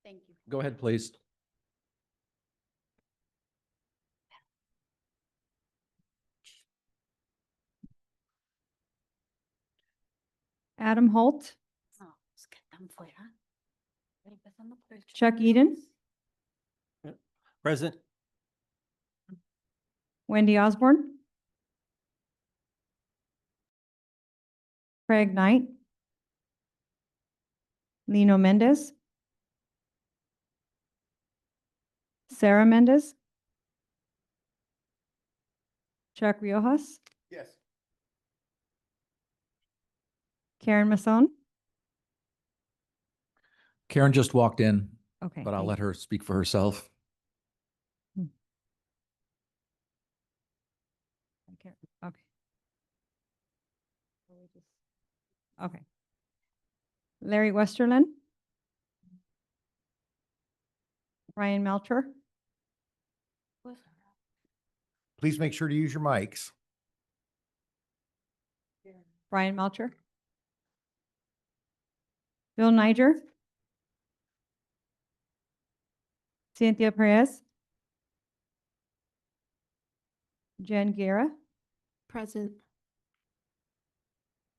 Thank you. Go ahead, please. Adam Holt, No, es que están fuera. Empezando por el Chuck Eden, Present. Wendy Osborne, Craig Knight, Lino Mendez, Sarah Mendez, Chuck Riojas, Yes. Karen Masson. Karen just walked in, Okay. but I'll thank let her speak for herself. you. Karen, okay. Okay. Larry Westerlin, Ryan Melcher, Pues, Please make sure to use your mics. Brian Melcher, Bill Niger, Cynthia Perez, Jen Guerra, Present.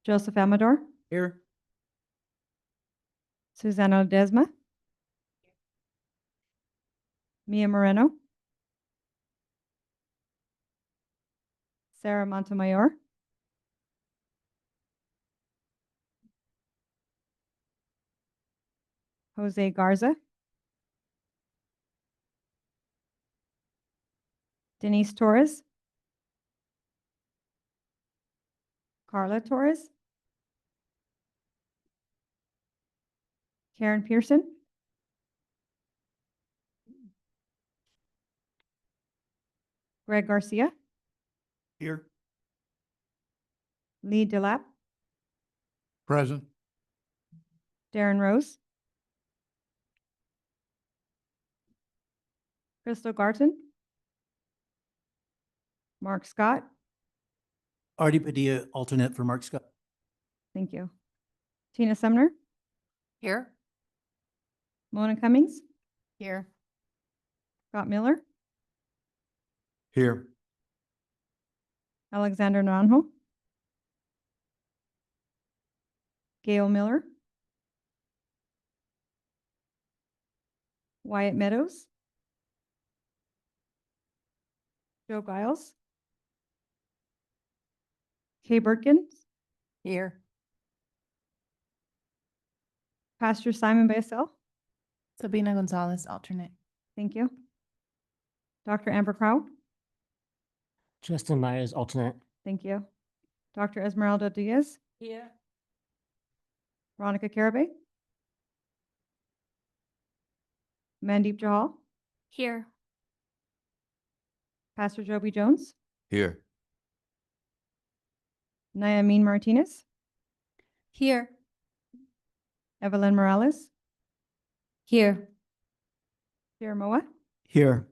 Joseph Amador, Here. Susana Desma, Mia Moreno, Sarah Montemayor, Jose Garza, Denise Torres, Carla Torres, Karen Pearson, Greg Garcia, Here. Lee Delap, Present. Darren Rose, Crystal Garton, Mark Scott, Artie Padilla, alternate for Mark Scott. thank you. Tina Sumner, Here. Mona Cummings, Here. Scott Miller, Here. Alexander Naranjo, Gail Miller, Wyatt Meadows, Joe Giles, Kay Burkins, Here. Pastor Simon Baisel, Sabina Gonzalez, alternate. thank you. Dr. Amber Crow, Justin Myers, alternate. thank you. Dr. Esmeralda Diaz, Here. Veronica Carabay, Mandeep Johal, Here. Pastor Joby Jones, Here. Nayamin Martinez, Here. Evelyn Morales, Here. Pierre Moa, Here.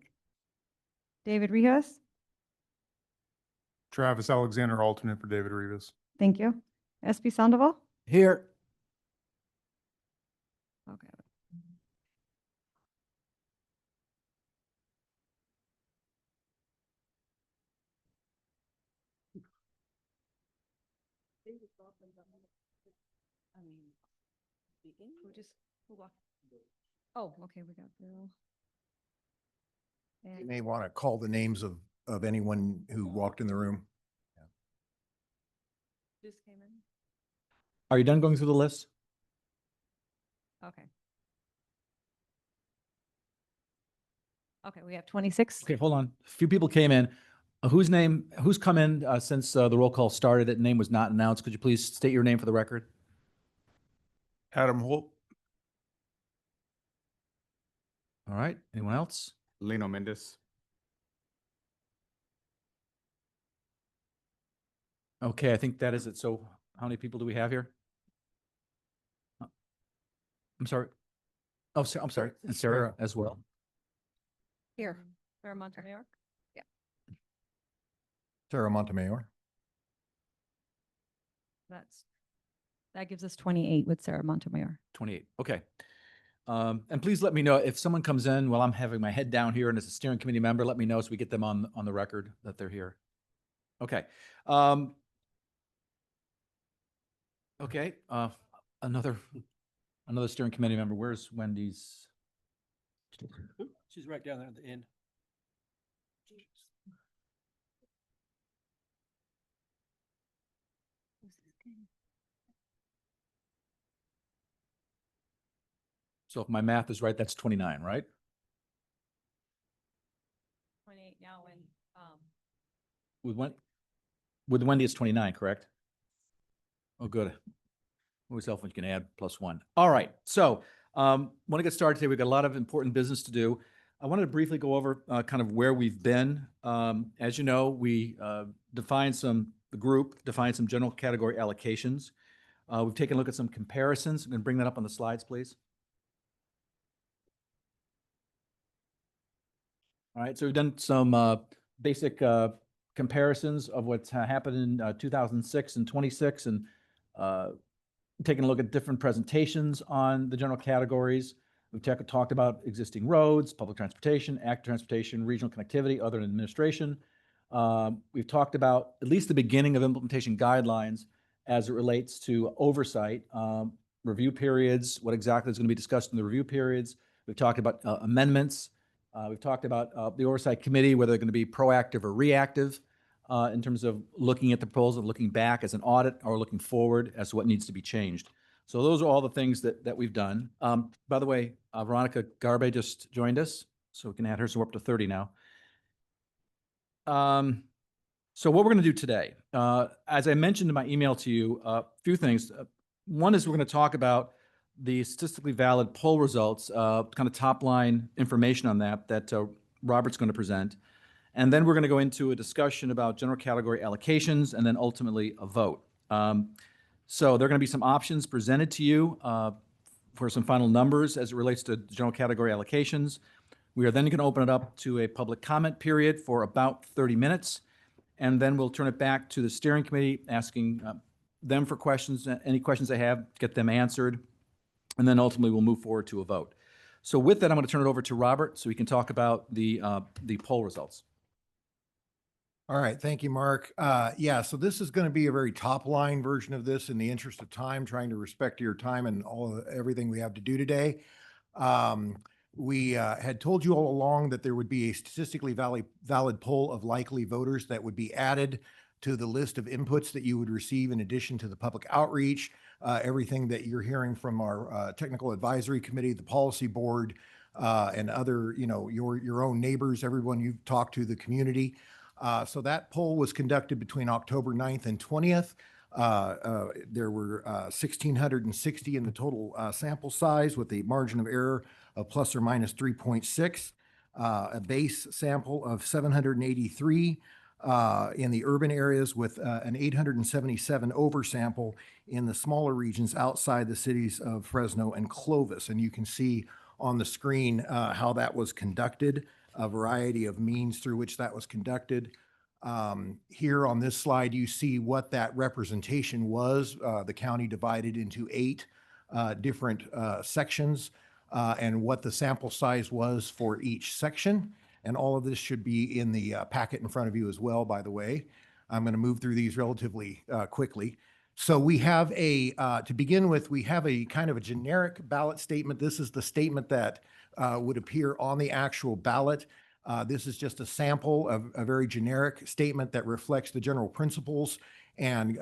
David Rijas, Travis Alexander, alternate for David Rivas. thank you. SP Sandoval, Here. okay. Oh, okay, we got Bill. You And may want to call the names of anyone who walked in the room. just came in. Are you done going through the list? Okay. Okay, we have 26. Okay, hold on. A few people came in. Who's come in since the roll call started? That name was not announced. Could you please state your name for the record? Adam Holt, All right. Anyone else? Lino Mendez, Okay, I think that is it. So how many people do we have here? I'm sorry. Oh, I'm sorry. And Sarah as well. Here. Sarah Montemayor. Sarah Montemayor. That gives us 28 with Sarah Montemayor. 28. Okay. And please let me know if someone comes in while I'm having my head down here and it's a steering committee member, let me know so we get them on the record that they're here. Okay. Okay, another steering committee member. Where's Wendy's? She's right down there at the end. So if my math is right, that's 29, right? 28 now and, With Wendy, it's 29, correct? Oh, good. Always helpful when you can add +1. All right, so want to get started today. We've got a lot of important business to do. I wanted to briefly go over kind of where we've been. As you know, we defined some general category allocations. We've taken a look at some comparisons. I'm going to bring that up on the slides, please. All right, so we've done some basic comparisons of what's happened in 2006 and 26 and taking a look at different presentations on the general categories. We've talked about existing roads, public transportation, active transportation, regional connectivity, other than administration. We've talked about at least the beginning of implementation guidelines as it relates to oversight, review periods, what exactly is going to be discussed in the review periods. We've talked about amendments. We've talked about the oversight committee, whether they're going to be proactive or reactive in terms of looking at the proposal, looking back as an audit, or looking forward as to what needs to be changed. So those are all the things that we've done. By the way, Veronica Garbe just joined us, so we can add her, so we're up to 30 now. So what we're going to do today, as I mentioned in my email to you, a few things. One is we're going to talk about the statistically valid poll results, kind of top line information on that Robert's going to present. And then we're going to go into a discussion about general category allocations and then ultimately a vote. So there are going to be some options presented to you for some final numbers as it relates to general category allocations. We are then going to open it up to a public comment period for about 30 minutes. And then we'll turn it back to the steering committee, asking them for questions, any questions they have, get them answered. And then ultimately we'll move forward to a vote. So with that, I'm going to turn it over to Robert so we can talk about the poll results. All right, thank you, Mark. Yeah, so this is going to be a very top line version of this in the interest of time, trying to respect your time and everything we have to do today. We had told you all along that there would be a statistically valid poll of likely voters that would be added to the list of inputs that you would receive in addition to the public outreach, everything that you're hearing from our technical advisory committee, the policy board, and other, your own neighbors, everyone you've talked to, the community. So that poll was conducted between October 9th and 20th. There were 1,660 in the total sample size with a margin of error of plus or minus 3.6, a base sample of 783 in the urban areas with an 877 oversample in the smaller regions outside the cities of Fresno and Clovis. And you can see on the screen how that was conducted, a variety of means through which that was conducted. Here on this slide, you see what that representation was. The county divided into 8 different sections and what the sample size was for each section. And all of this should be in the packet in front of you as well, by the way. I'm going to move through these relatively quickly. So we have to begin with, we have a kind of a generic ballot statement. This is the statement that would appear on the actual ballot. This is just a sample of a very generic statement that reflects the general principles and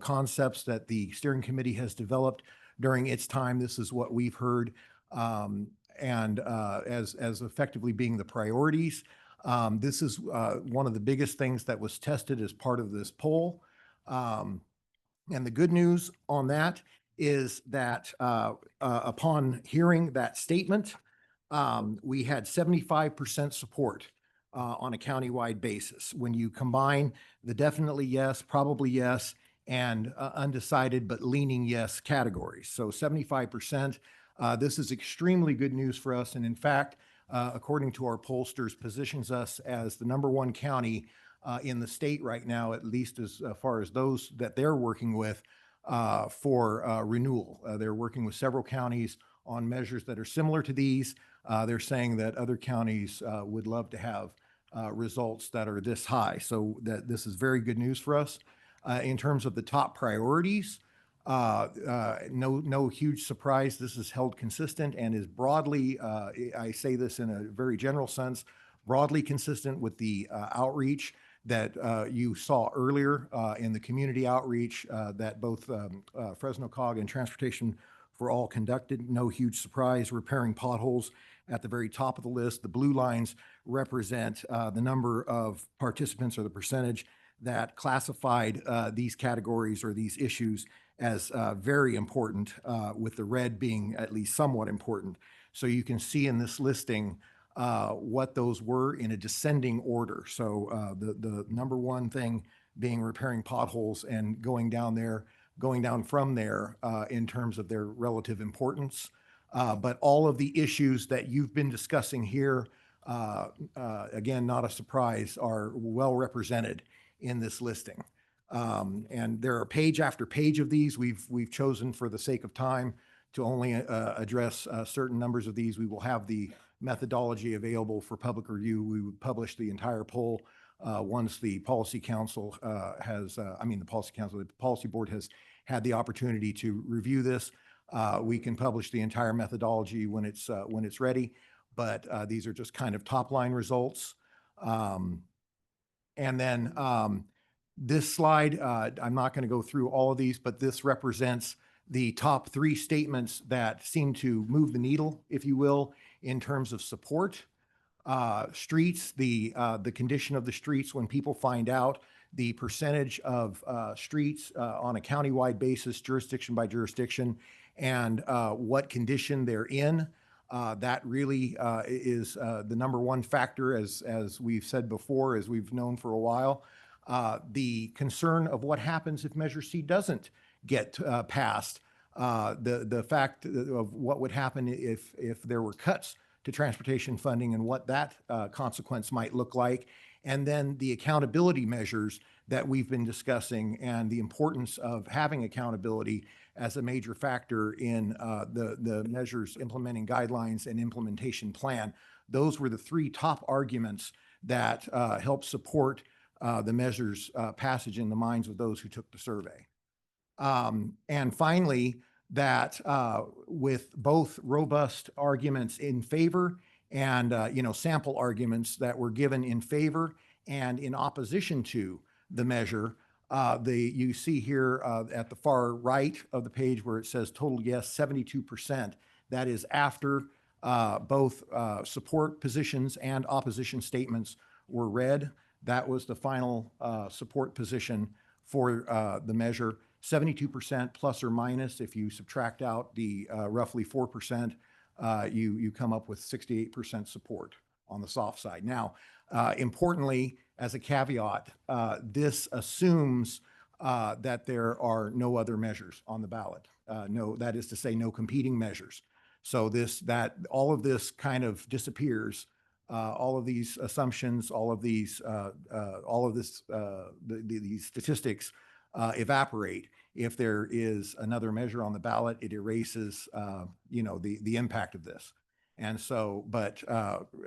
concepts that the steering committee has developed during its time. This is what we've heard as effectively being the priorities. This is one of the biggest things that was tested as part of this poll. And the good news on that is that upon hearing that statement, we had 75% support on a countywide basis. When you combine the definitely yes, probably yes, and undecided but leaning yes categories. So 75%. This is extremely good news for us. And in fact, according to our pollsters, positions us as the #1 county in the state right now, at least as far as those that they're working with for renewal. They're working with several counties on measures that are similar to these. They're saying that other counties would love to have results that are this high. So that this is very good news for us. In terms of the top priorities, no huge surprise. This is held consistent and is broadly, I say this in a very general sense, broadly consistent with the outreach that you saw earlier in the community outreach that both Fresno COG and Transportation for All conducted. No huge surprise. Repairing potholes at the very top of the list. The blue lines represent the number of participants or the percentage that classified these categories or these issues as very important, with the red being at least somewhat important. So you can see in this listing what those were in a descending order. So the number one thing being repairing potholes and going down from there in terms of their relative importance. But all of the issues that you've been discussing here, again, not a surprise, are well represented in this listing. And there are page after page of these. We've chosen for the sake of time to only address certain numbers of these. We will have the methodology available for public review. We would publish the entire poll once the Policy Council the Policy Board has had the opportunity to review this. We can publish the entire methodology when it's ready, but these are just kind of top line results. And then this slide, I'm not going to go through all of these, but this represents the top 3 statements that seem to move the needle, if you will, in terms of support. Streets, the condition of the streets when people find out, the percentage of streets on a countywide basis, jurisdiction by jurisdiction, and what condition they're in. That really is the number one factor, as we've said before, as we've known for a while. The concern of what happens if Measure C doesn't get passed, the fact of what would happen if there were cuts to transportation funding and what that consequence might look like, and then the accountability measures that we've been discussing and the importance of having accountability as a major factor in the measures implementing guidelines and implementation plan. Those were the 3 top arguments that helped support the measures passage in the minds of those who took the survey. And finally, that with both robust arguments in favor and sample arguments that were given in favor and in opposition to the measure, you see here at the far right of the page where it says total yes, 72%. That is after both support positions and opposition statements were read. That was the final support position for the measure. 72% plus or minus. If you subtract out the roughly 4%, you come up with 68% support on the soft side. Now, importantly, as a caveat, this assumes that there are no other measures on the ballot. That is to say, no competing measures. So all of this kind of disappears. All of these assumptions, these statistics evaporate. If there is another measure on the ballot, it erases, the impact of this. And so, but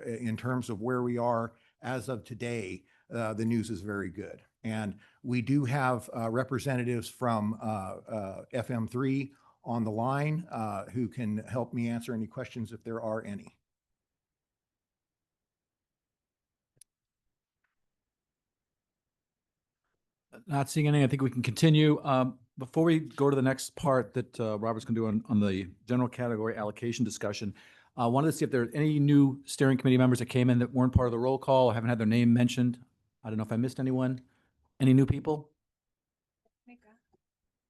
in terms of where we are as of today, the news is very good. And we do have representatives from FM3 on the line who can help me answer any questions if there are any. Not seeing any. I think we can continue. Before we go to the next part that Robert's going to do on the general category allocation discussion, I wanted to see if there are any new steering committee members that came in that weren't part of the roll call, haven't had their name mentioned. I don't know if I missed anyone. Any new people?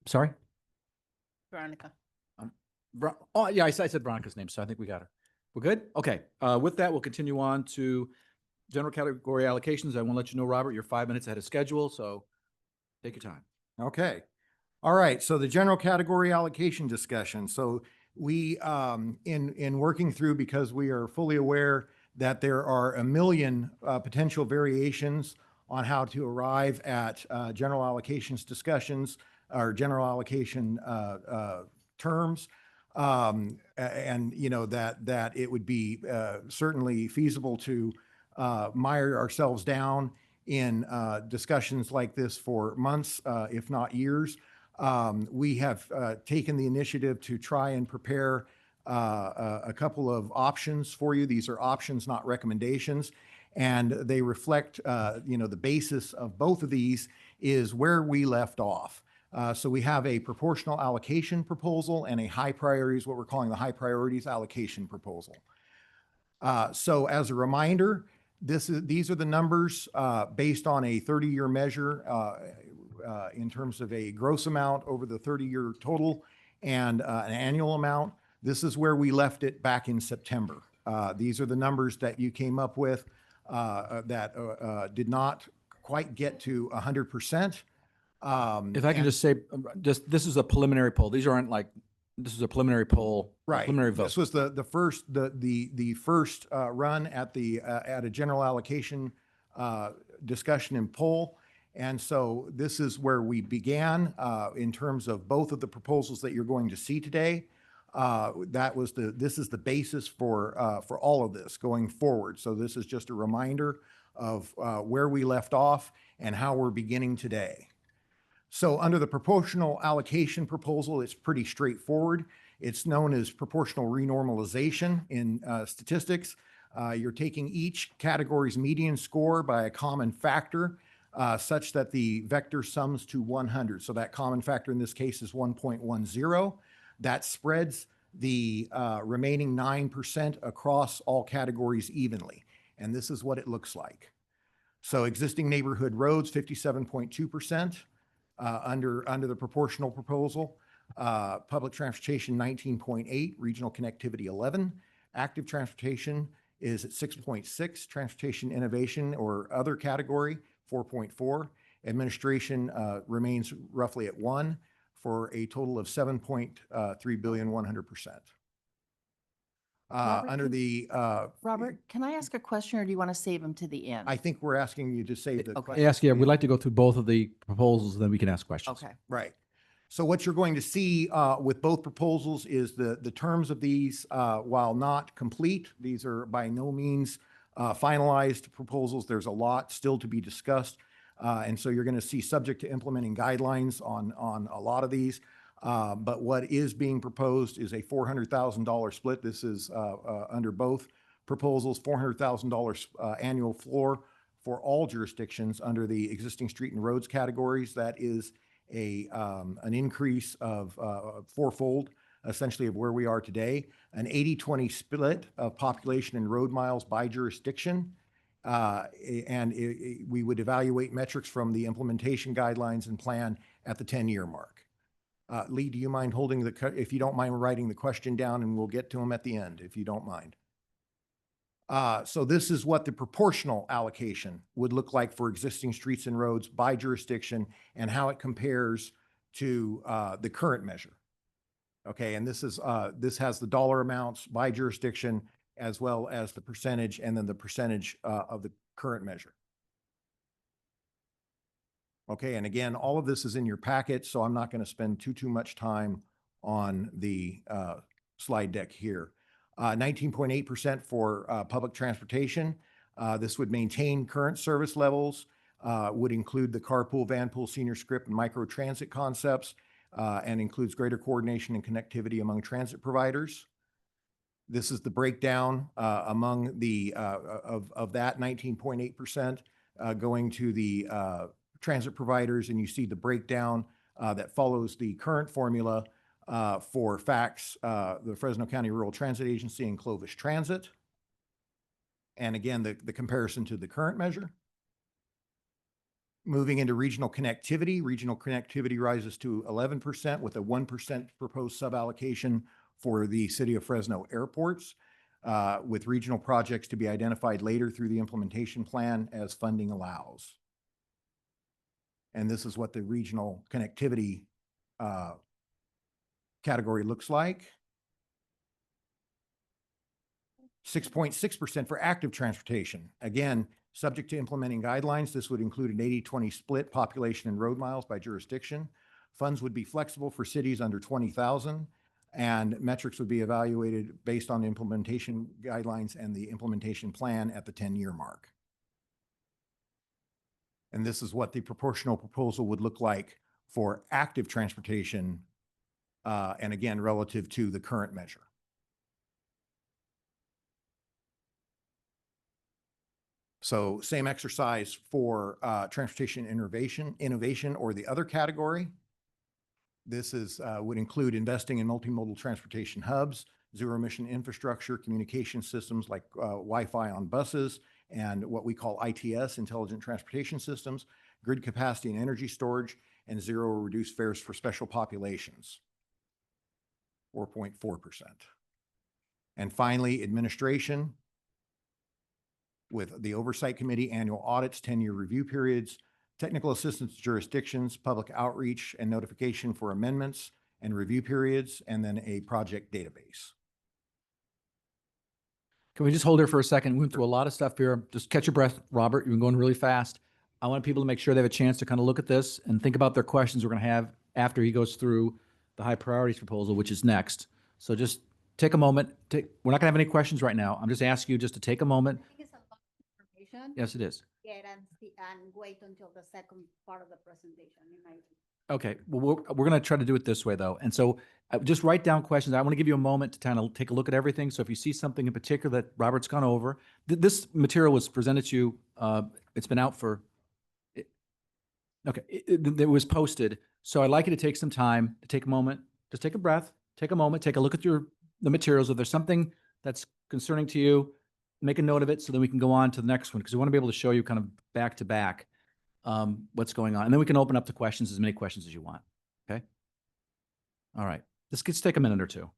Sorry? Veronica. Oh, yeah, I said Veronica's name, so I think we got her. We're good? Okay. With that, we'll continue on to general category allocations. I want to let you know, Robert, you're 5 minutes ahead of schedule, so take your time. Okay. All right. So the general category allocation discussion. So we, in working through, because we are fully aware that there are a million potential variations on how to arrive at general allocations discussions or general allocation terms, And, you know, that it would be certainly feasible to mire ourselves down in discussions like this for months, if not years. We have taken the initiative to try and prepare a couple of options for you. These are options, not recommendations. And they reflect, you know, the basis of both of these is where we left off. So we have a proportional allocation proposal and a high priorities, what we're calling the high priorities allocation proposal. So as a reminder, these are the numbers based on a 30-year measure in terms of a gross amount over the 30-year total and an annual amount. This is where we left it back in September. These are the numbers that you came up with that did not quite get to 100%. If I can just say, this is a preliminary poll. These aren't like, this is a preliminary poll, a Right. preliminary vote. This was the first run at a general allocation discussion and poll. And so this is where we began in terms of both of the proposals that you're going to see today. This is the basis for all of this going forward. So this is just a reminder of where we left off and how we're beginning today. So under the proportional allocation proposal, it's pretty straightforward. It's known as proportional renormalization in statistics. You're taking each category's median score by a common factor such that the vector sums to 100. So that common factor in this case is 1.10. That spreads the remaining 9% across all categories evenly. And this is what it looks like. So existing neighborhood roads, 57.2%. Under the proportional proposal, public transportation 19.8, regional connectivity 11, active transportation is at 6.6, transportation innovation or other category 4.4, administration remains roughly at 1 for a total of 7.3 billion, 100%. Robert, Under the Robert, can I ask a question or do you want to save them to the end? I think we're asking you to save the Okay. question. Yes, yeah, we'd like to go through both of the proposals, then we can ask questions. Okay. Right. So what you're going to see with both proposals is the terms of these, while not complete, these are by no means finalized proposals. There's a lot still to be discussed. And so you're going to see subject to implementing guidelines on a lot of these. But what is being proposed is a $400,000 split. This is under both proposals, $400,000 annual floor for all jurisdictions under the existing street and roads categories. That is an increase of fourfold, essentially, of where we are today. An 80-20 split of population and road miles by jurisdiction. We would evaluate metrics from the implementation guidelines and plan at the 10-year mark. Lee, do you mind holding if you don't mind writing the question down, and we'll get to them at the end, if you don't mind. So this is what the proportional allocation would look like for existing streets and roads by jurisdiction and how it compares to the current measure. Okay, and this has the dollar amounts by jurisdiction as well as the percentage and then the percentage of the current measure. Okay, and again, all of this is in your packet, so I'm not going to spend too much time on the slide deck here. 19.8% for public transportation. This would maintain current service levels, would include the carpool, vanpool, senior script, and micro transit concepts, and includes greater coordination and connectivity among transit providers. This is the breakdown among the of that 19.8% going to the transit providers, and you see the breakdown that follows the current formula for FACTS, the Fresno County Rural Transit Agency, and Clovis Transit. And again, the comparison to the current measure. Moving into regional connectivity rises to 11% with a 1% proposed suballocation for the City of Fresno airports, with regional projects to be identified later through the implementation plan as funding allows. And this is what the regional connectivity category looks like. 6.6% for active transportation. Again, subject to implementing guidelines, this would include an 80-20 split population and road miles by jurisdiction. Funds would be flexible for cities under 20,000 And metrics would be evaluated based on the implementation guidelines and the implementation plan at the 10-year mark. And this is what the proportional proposal would look like for active transportation, and again, relative to the current measure. So same exercise for transportation innovation or the other category. This is, would include investing in multimodal transportation hubs, zero emission infrastructure, communication systems like Wi-Fi on buses, and what we call ITS, intelligent transportation systems, grid capacity and energy storage, and zero or reduced fares for special populations, 4.4%. And finally, administration with the Oversight Committee, annual audits, 10-year review periods, technical assistance to jurisdictions, public outreach and notification for amendments and review periods, and then a project database. Can we just hold here for a second? We went through a lot of stuff here. Just catch your breath, Robert. You've been going really fast. I want people to make sure they have a chance to kind of look at this and think about their questions we're going to have after he goes through the high priorities proposal, which is next. So just take a moment. We're not going to have any questions right now. I'm just asking you just to take a moment. I think it's a lot of information. Yes, it is. Get and wait until the second part of the presentation, in my opinion. Okay, well, we're going to try to do it this way though. And so just write down questions. I want to give you a moment to kind of take a look at everything. So if you see something in particular that Robert's gone over, this material was presented to you. It's been out for, it was posted. So I'd like you to take some time to take a moment, just take a breath, take a moment, take a look at the materials. If there's something that's concerning to you, make a note of it so that we can go on to the next one, because we want to be able to show you kind of back to back what's going on. And then we can open up to questions, as many questions as you want. Okay. All right. Let's take a minute or two.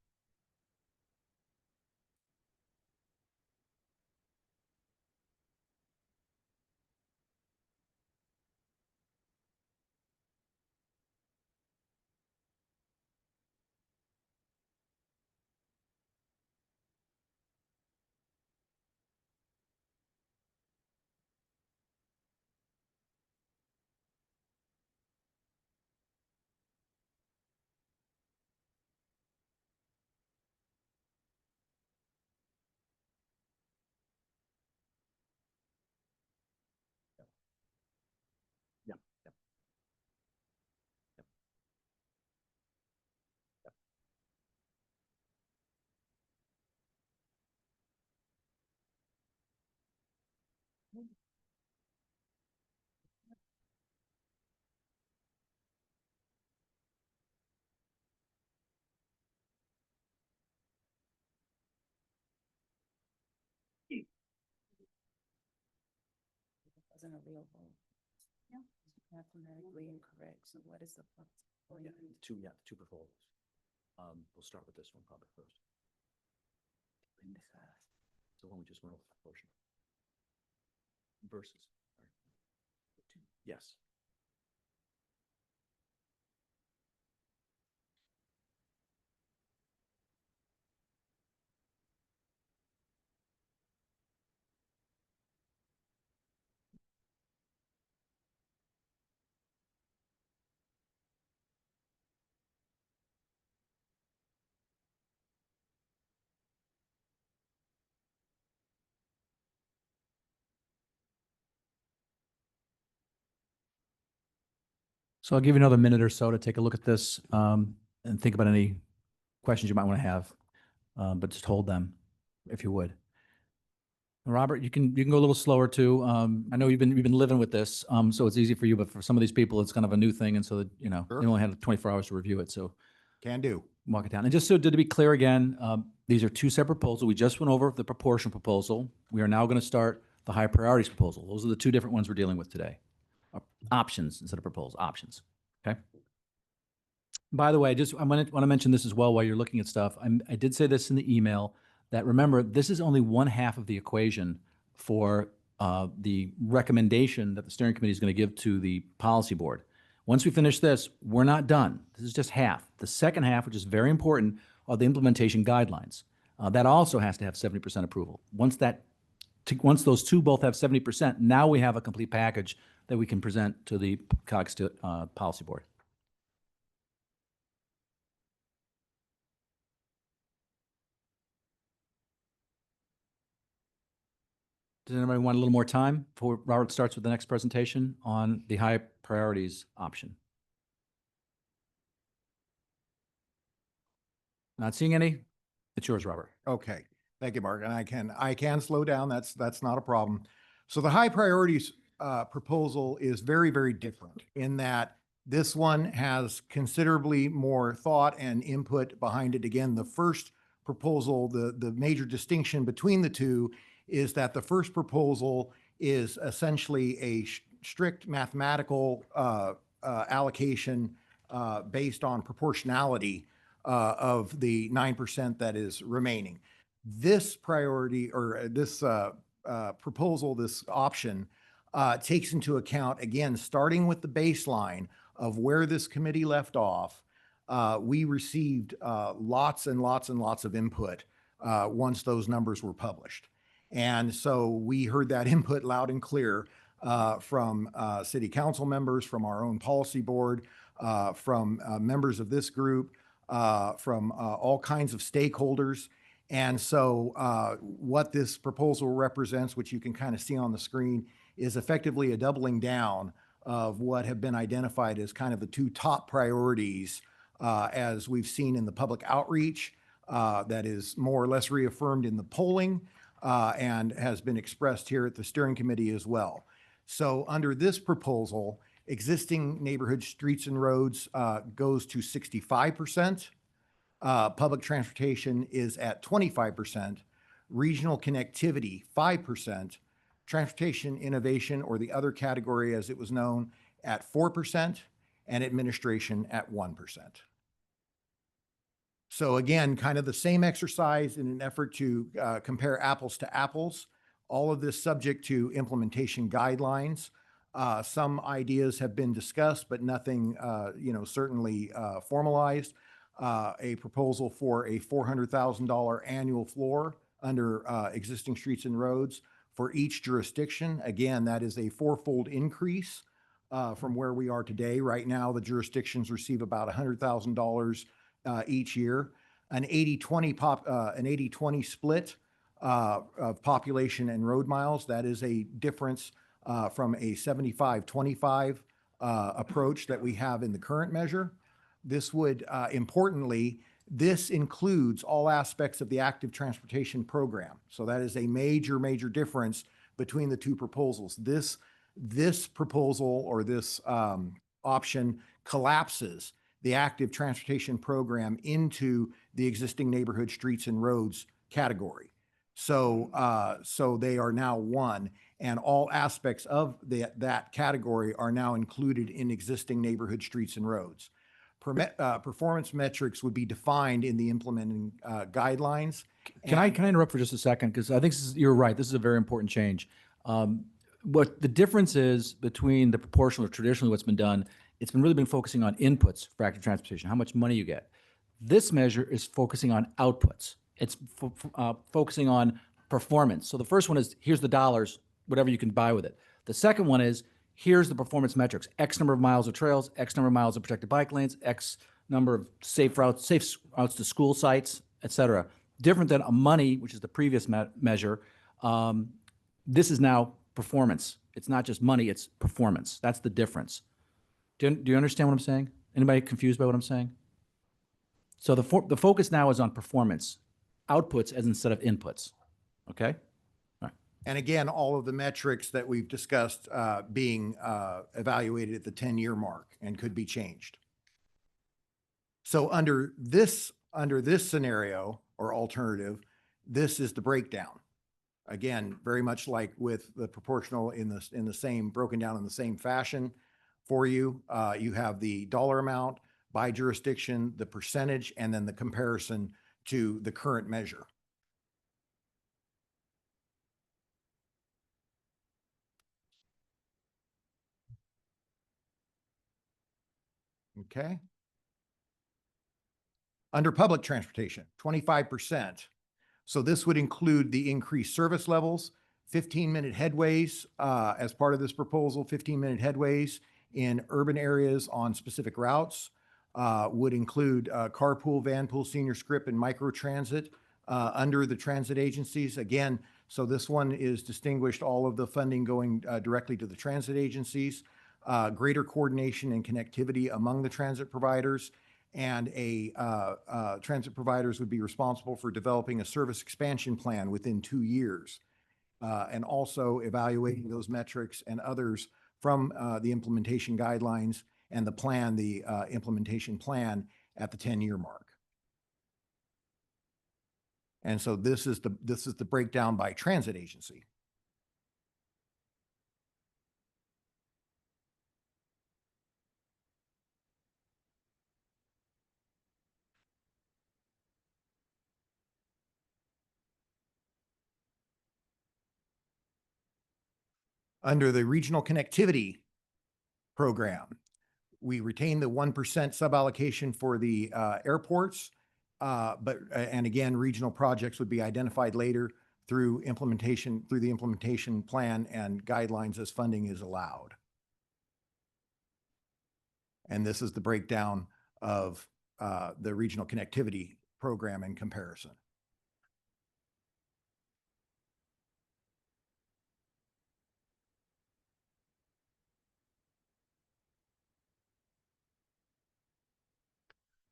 Wasn't a real vote. Yeah. Mathematically incorrect. So what is the? Two proposals. We'll start with this one probably first. So when we just went over the portion. Versus. Yes. So I'll give you another minute or so to take a look at this and think about any questions you might want to have, but just hold them if you would. Robert, you can go a little slower too. I know you've been living with this, so it's easy for you, but for some of these people, it's kind of a new thing, and so that, you know, Sure. you only had 24 hours to review it, so Can do. walk it down. And just so to be clear again, these are two separate proposals. We just went over the proportion proposal. We are now going to start the high priorities proposal. Those are the two different ones we're dealing with today. Options instead of proposals, options. Okay. By the way, I want to mention this as well while you're looking at stuff. I did say this in the email that, remember, this is only one half of the equation for the recommendation that the steering committee is going to give to the policy board. Once we finish this, we're not done. This is just half. The second half, which is very important, are the implementation guidelines. That also has to have 70% approval. Once those two both have 70%, now we have a complete package that we can present to the COGS policy board. Does anybody want a little more time before Robert starts with the next presentation on the high priorities option? Not seeing any? It's yours, Robert. Okay, thank you, Mark. And I can slow down. That's not a problem. So the high priorities proposal is very, very different in that this one has considerably more thought and input behind it. Again, the first proposal, the major distinction between the two is that the first proposal is essentially a strict mathematical allocation based on proportionality of the 9% that is remaining. This priority or this proposal, this option takes into account, again, starting with the baseline of where this committee left off. We received lots and lots and lots of input once those numbers were published. And so we heard that input loud and clear from city council members, from our own policy board, from members of this group, from all kinds of stakeholders. And so what this proposal represents, which you can kind of see on the screen, is effectively a doubling down of what have been identified as kind of the two top priorities as we've seen in the public outreach that is more or less reaffirmed in the polling and has been expressed here at the steering committee as well. So under this proposal, existing neighborhood streets and roads goes to 65%. Public transportation is at 25%. Regional connectivity, 5%. Transportation innovation, or the other category as it was known, at 4%, and administration at 1%. So again, kind of the same exercise in an effort to compare apples to apples. All of this subject to implementation guidelines. Some ideas have been discussed, but nothing, certainly formalized. A proposal for a $400,000 annual floor under existing streets and roads for each jurisdiction. Again, that is a fourfold increase from where we are today. Right now, the jurisdictions receive about $100,000 each year. An 80-20 split of population and road miles. That is a difference from a 75-25 approach that we have in the current measure. This would, importantly, this includes all aspects of the active transportation program. So that is a major, major difference between the two proposals. This proposal or this option collapses the active transportation program into the existing neighborhood streets and roads category. So they are now one, and all aspects of that category are now included in existing neighborhood streets and roads. Performance metrics would be defined in the implementing guidelines. Can I interrupt for just a second? Because I think you're right. This is a very important change. What the difference is between the proportional or traditionally what's been done, it's been really been focusing on inputs for active transportation, how much money you get. This measure is focusing on outputs. It's focusing on performance. So the first one is, here's the dollars, whatever you can buy with it. The second one is, here's the performance metrics, X number of miles of trails, X number of miles of protected bike lanes, X number of safe routes to school sites, et cetera. Different than a money, which is the previous measure. This is now performance. It's not just money, it's performance. That's the difference. Do you understand what I'm saying? Anybody confused by what I'm saying? So the focus now is on performance, outputs as instead of inputs, okay? And again, all of the metrics that we've discussed being evaluated at the 10-year mark and could be changed. So under this scenario or alternative, this is the breakdown. Again, very much like with the proportional in the same, broken down in the same fashion for you. You have the dollar amount by jurisdiction, the percentage, and then the comparison to the current measure. Okay. Under public transportation, 25%. So this would include the increased service levels, 15-minute headways as part of this proposal, 15-minute headways in urban areas on specific routes, would include carpool, vanpool, senior script, and microtransit under the transit agencies. Again, so this one is distinguished, all of the funding going directly to the transit agencies, greater coordination and connectivity among the transit providers, and transit providers would be responsible for developing a service expansion plan within 2 years, and also evaluating those metrics and others from the implementation guidelines and the implementation plan at the 10-year mark. And so this is the breakdown by transit agency. Under the regional connectivity program, we retain the 1% suballocation for the airports. And again, regional projects would be identified later through the implementation plan and guidelines as funding is allowed. And this is the breakdown of the regional connectivity program in comparison.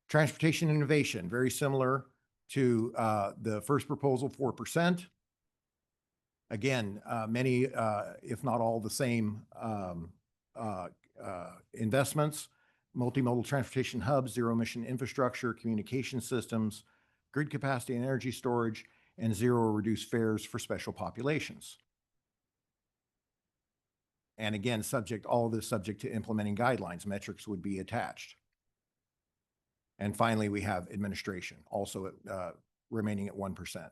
Transportation innovation, very similar to the first proposal, 4%. Again, many, if not all, the same investments: multimodal transportation hubs, zero emission infrastructure, communication systems, grid capacity and energy storage, and zero or reduced fares for special populations. And again, all of this subject to implementing guidelines. Metrics would be attached. And finally, we have administration, also remaining at 1%.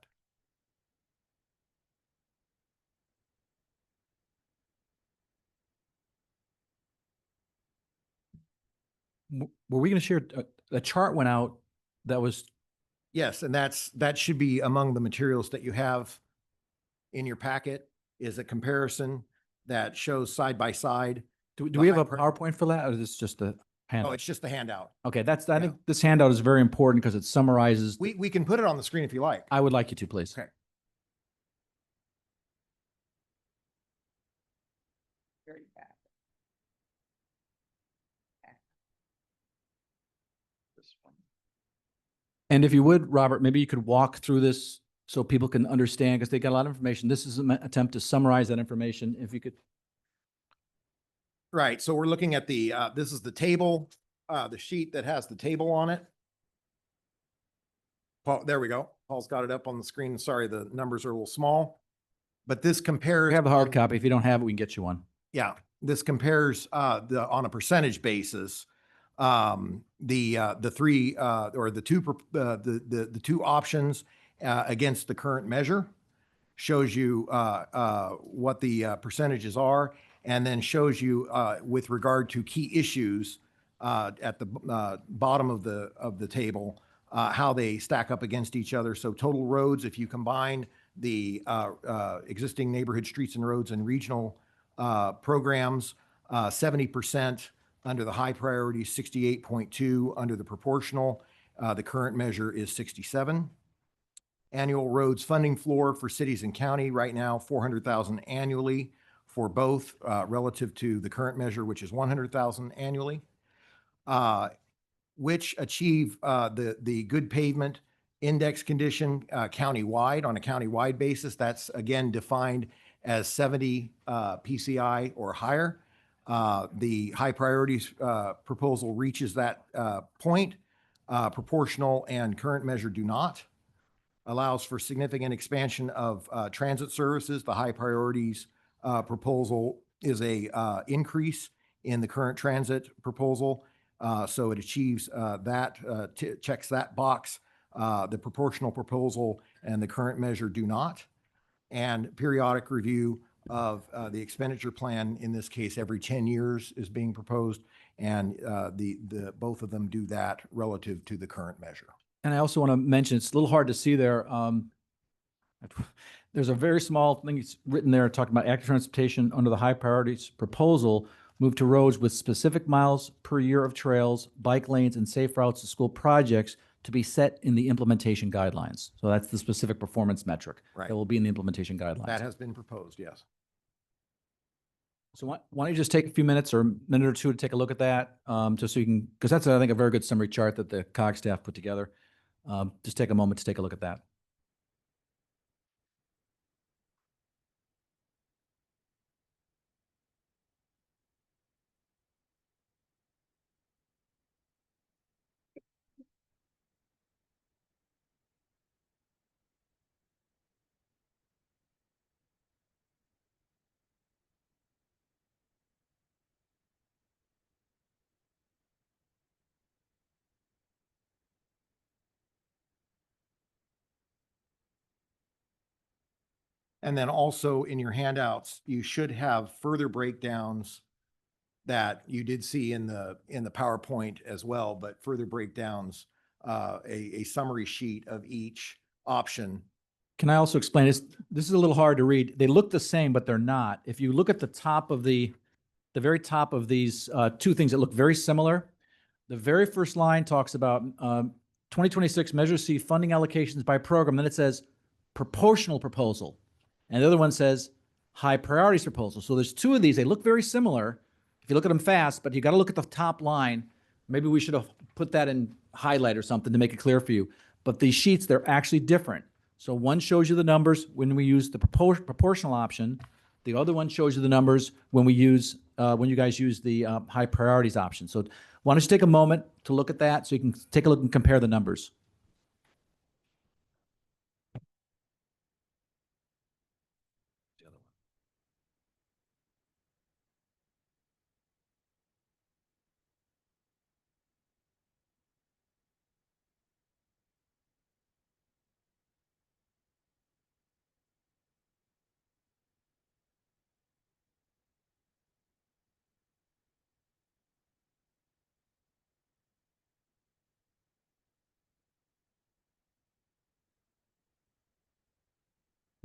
Were we going to share, a chart went out that was, Yes, and that should be among the materials that you have in your packet, is a comparison that shows side by side. do The we have a high PowerPoint for that, or is this just a Oh, handout? it's just the handout. Okay, I yeah. think this handout is very important because it summarizes. We can put it on the screen if you like. I would like you to, please. Okay. Very bad. This one. And if you would, Robert, maybe you could walk through this so people can understand, because they got a lot of information. This is an attempt to summarize that information. If you could. Right, so we're looking at this is the table, the sheet that has the table on it. Paul, there we go. Paul's got it up on the screen. Sorry, the numbers are a little small. But this compares. We have a hard copy. If you don't have it, we can get you one. Yeah, this compares on a percentage basis, the two options against the current measure, shows you what the percentages are, and then shows you with regard to key issues at the bottom of the table, how they stack up against each other. So total roads, if you combine the existing neighborhood streets and roads and regional programs, 70% under the high priority, 68.2 under the proportional. The current measure is 67. Annual roads funding floor for cities and county right now, 400,000 annually for both, relative to the current measure, which is 100,000 annually, which achieve the good pavement index condition countywide on a countywide basis. That's again defined as 70 PCI or higher. The high priorities proposal reaches that point. Proportional and current measure do not. Allows for significant expansion of transit services. The high priorities proposal is a increase in the current transit proposal. So it achieves that, checks that box. The proportional proposal and the current measure do not. And periodic review of the expenditure plan, in this case, every 10 years is being proposed. And both of them do that relative to the current measure. And I also want to mention, it's a little hard to see there. There's a very small thing it's written there talking about active transportation under the high priorities proposal, move to roads with specific miles per year of trails, bike lanes, and safe routes to school projects to be set in the implementation guidelines. So that's the specific performance metric. Right. That will be in the implementation guidelines. That has been proposed, yes. So why don't you just take a few minutes or a minute or two to take a look at that, just so you can, because that's, I think, a very good summary chart that the COG staff put together. Just take a moment to take a look at that. And then also in your handouts, you should have further breakdowns that you did see in the PowerPoint as well, but further breakdowns, a summary sheet of each option. Can I also explain this? This is a little hard to read. They look the same, but they're not. If you look at the top of the very top of these two things that look very similar, the very first line talks about 2026 Measure C funding allocations by program. Then it says proportional proposal. And the other one says high priorities proposal. So there's two of these. They look very similar if you look at them fast, but you got to look at the top line. Maybe we should have put that in highlight or something to make it clear for you. But these sheets, they're actually different. So one shows you the numbers when we use the proportional option. The other one shows you the numbers when we use when you guys use the high priorities option. So why don't you take a moment to look at that so you can take a look and compare the numbers.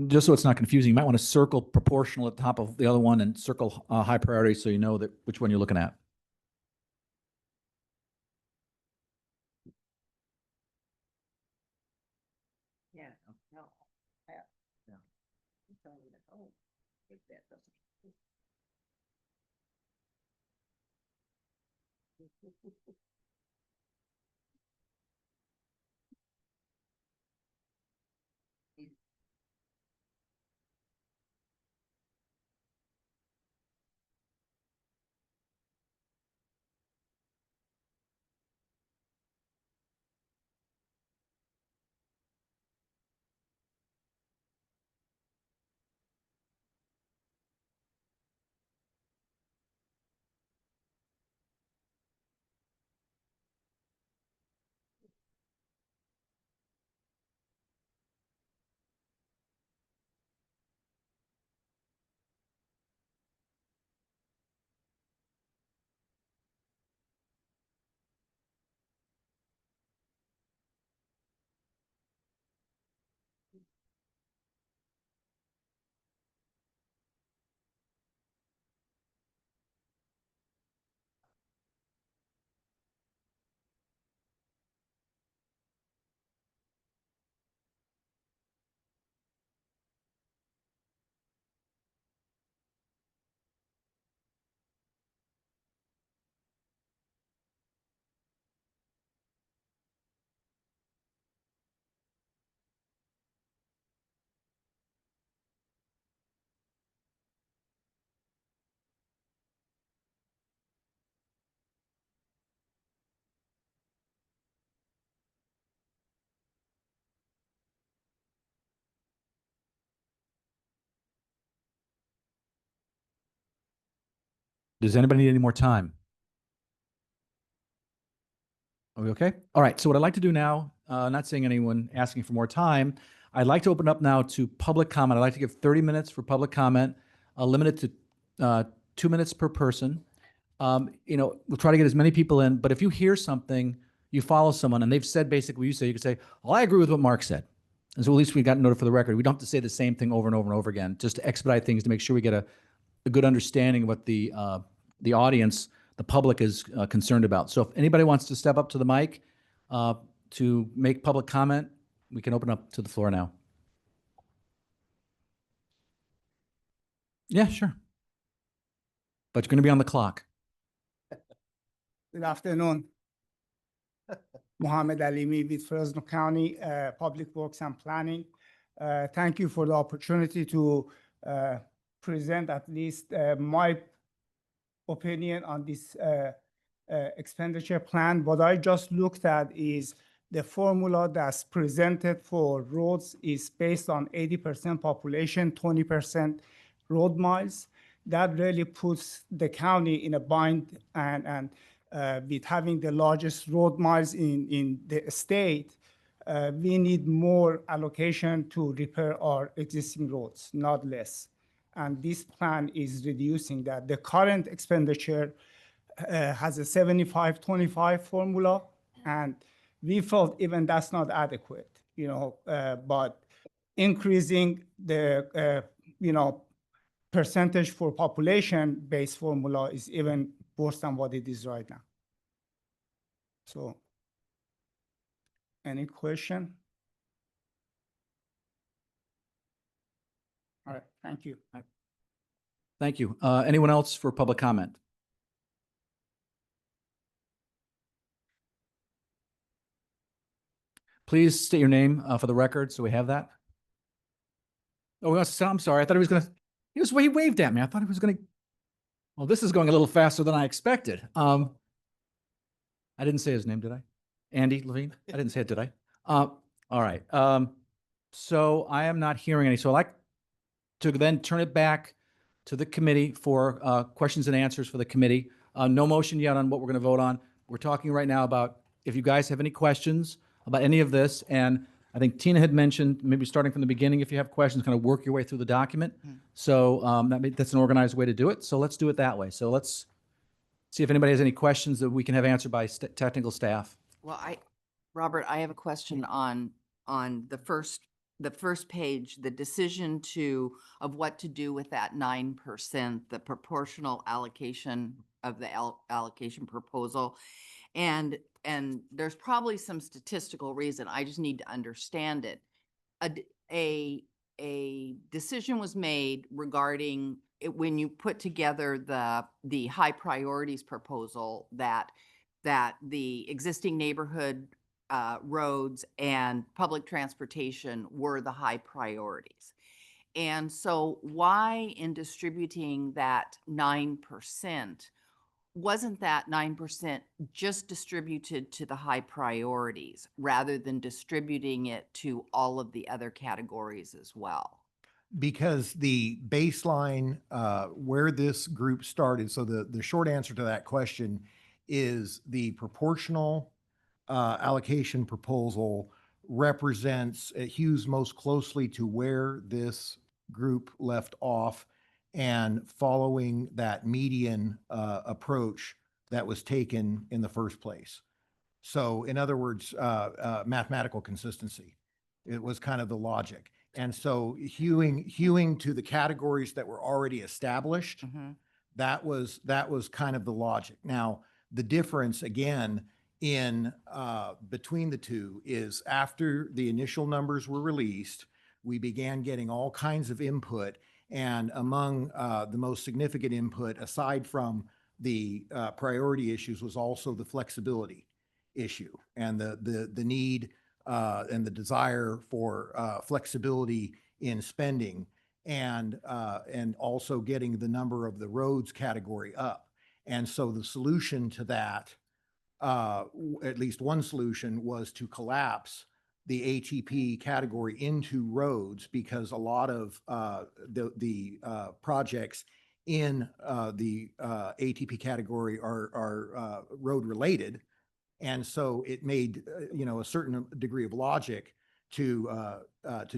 Just so it's not confusing, you might want to circle proportional at the top of the other one and circle high priority so you know that which one you're looking at. Yeah, no. Yeah. I'm telling you that, oh, if that doesn't- Does anybody need any more time? Are we okay? All right. So what I'd like to do now, not seeing anyone asking for more time, I'd like to open up now to public comment. I'd like to give 30 minutes for public comment, limited to 2 minutes per person. We'll try to get as many people in, but if you hear something, you follow someone and they've said basically what you say, you could say, well, I agree with what Mark said. And so at least we got noted for the record. We don't have to say the same thing over and over and over again, just to expedite things to make sure we get a good understanding of what the audience, the public is concerned about. So if anybody wants to step up to the mic, to make public comment, we can open up to the floor now. Yeah, sure. But you're going to be on the clock. Good afternoon. Mohammed Alimi with Fresno County Public Works and Planning. Thank you for the opportunity to present at least my opinion on this expenditure plan. What I just looked at is the formula that's presented for roads is based on 80% population, 20% road miles. That really puts the county in a bind, and with having the largest road miles in the state, we need more allocation to repair our existing roads, not less. And this plan is reducing that. The current expenditure has a 75-25 formula, and we felt even that's not adequate, but increasing the, percentage for population-based formula is even worse than what it is right now. So, any question? All right, thank you. Thank you. Anyone else for public comment? Please state your name for the record so we have that. Oh, I'm sorry. I thought he was going to, he waved at me. I thought he was going to, well, this is going a little faster than I expected. I didn't say his name, did I? Andy Levine? I didn't say it, did I? All right. So I am not hearing any. So I'd like to then turn it back to the committee for questions and answers for the committee. No motion yet on what we're going to vote on. We're talking right now about if you guys have any questions about any of this. And I think Tina had mentioned maybe starting from the beginning, if you have questions, kind of work your way through the document. So that's an organized way to do it. So let's do it that way. So let's see if anybody has any questions that we can have answered by technical staff. Well, Robert, I have a question on the first page, the decision of what to do with that 9%, the proportional allocation of the allocation proposal. And there's probably some statistical reason. I just need to understand it. A decision was made regarding it when you put together the high priorities proposal that the existing neighborhood roads and public transportation were the high priorities. And so why in distributing that 9%, wasn't that 9% just distributed to the high priorities rather than distributing it to all of the other categories as well? Because the baseline, where this group started, so the short answer to that question is the proportional allocation proposal represents, it hews most closely to where this group left off and following that median approach that was taken in the first place. So in other words, mathematical consistency. It was kind of the logic. And so hewing to the categories that were already established, that was kind of the logic. Now, the difference again in between the two is after the initial numbers were released, we began getting all kinds of input. And among the most significant input, aside from the priority issues, was also the flexibility issue and the need and the desire for flexibility in spending and also getting the number of the roads category up. And so the solution to that, at least one solution, was to collapse the ATP category into roads, because a lot of the projects in the ATP category are road related. And so it made, a certain degree of logic to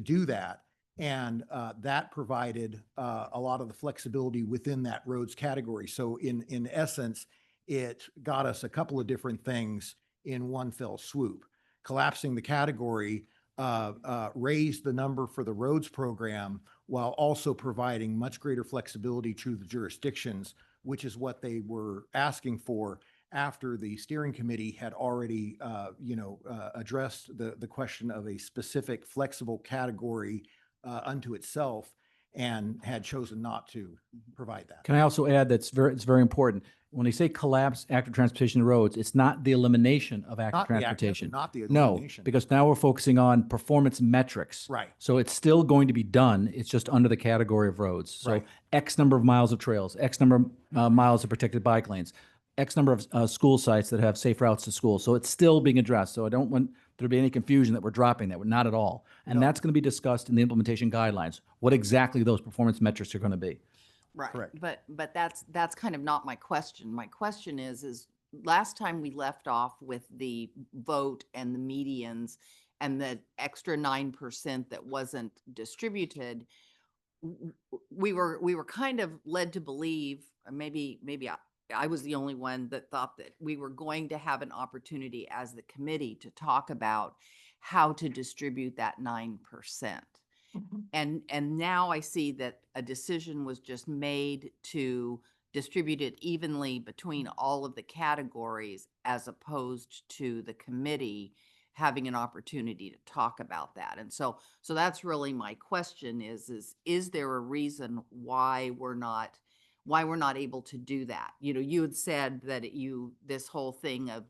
do that. And that provided a lot of the flexibility within that roads category. So in essence, it got us a couple of different things in one fell swoop. Collapsing the category raised the number for the roads program while also providing much greater flexibility to the jurisdictions, which is what they were asking for. after the steering committee had already, addressed the question of a specific flexible category unto itself and had chosen not to provide that. Can I also add it's very important. When they say collapse active transportation roads, it's not the elimination of active Not the transportation. not the No, elimination. because now we're focusing on performance metrics. Right. So it's still going to be done. It's just under the category of roads. So Right. X number of miles of trails, X number of miles of protected bike lanes, X number of school sites that have safe routes to school. So it's still being addressed. So I don't want there to be any confusion that we're dropping that. We're not at all. And No. that's going to be discussed in the implementation guidelines, what exactly those performance metrics are going to be. Right. Correct. But that's kind of not my question. My question is last time we left off with the vote and the medians and the extra 9% that wasn't distributed, we were kind of led to believe, or maybe I was the only one that thought that we were going to have an opportunity as the committee to talk about how to distribute that 9%. And now I see that a decision was just made to distribute it evenly between all of the categories as opposed to the committee having an opportunity to talk about that. And so that's really my question is there a reason why we're not able to do that? You know, you had said that this whole thing of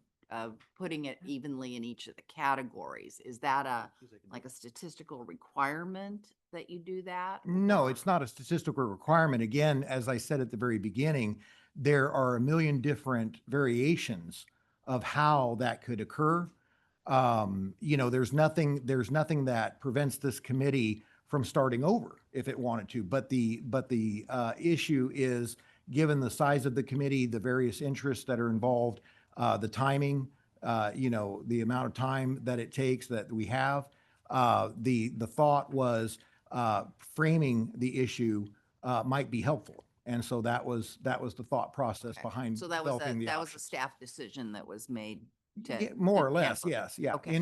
putting it evenly in each of the categories, is that like a statistical requirement that you do that? No, or- it's not a statistical requirement. Again, as I said at the very beginning, there are a million different variations of how that could occur. There's nothing that prevents this committee from starting over if it wanted to. But the issue is, given the size of the committee, the various interests that are involved, the timing, the amount of time that it takes that we have, the thought was framing the issue might be helpful. And so that was the thought process Okay. behind So that was developing the that was a options. staff decision that was made to. Yeah, more or to less, handle it. yes, yeah. Okay.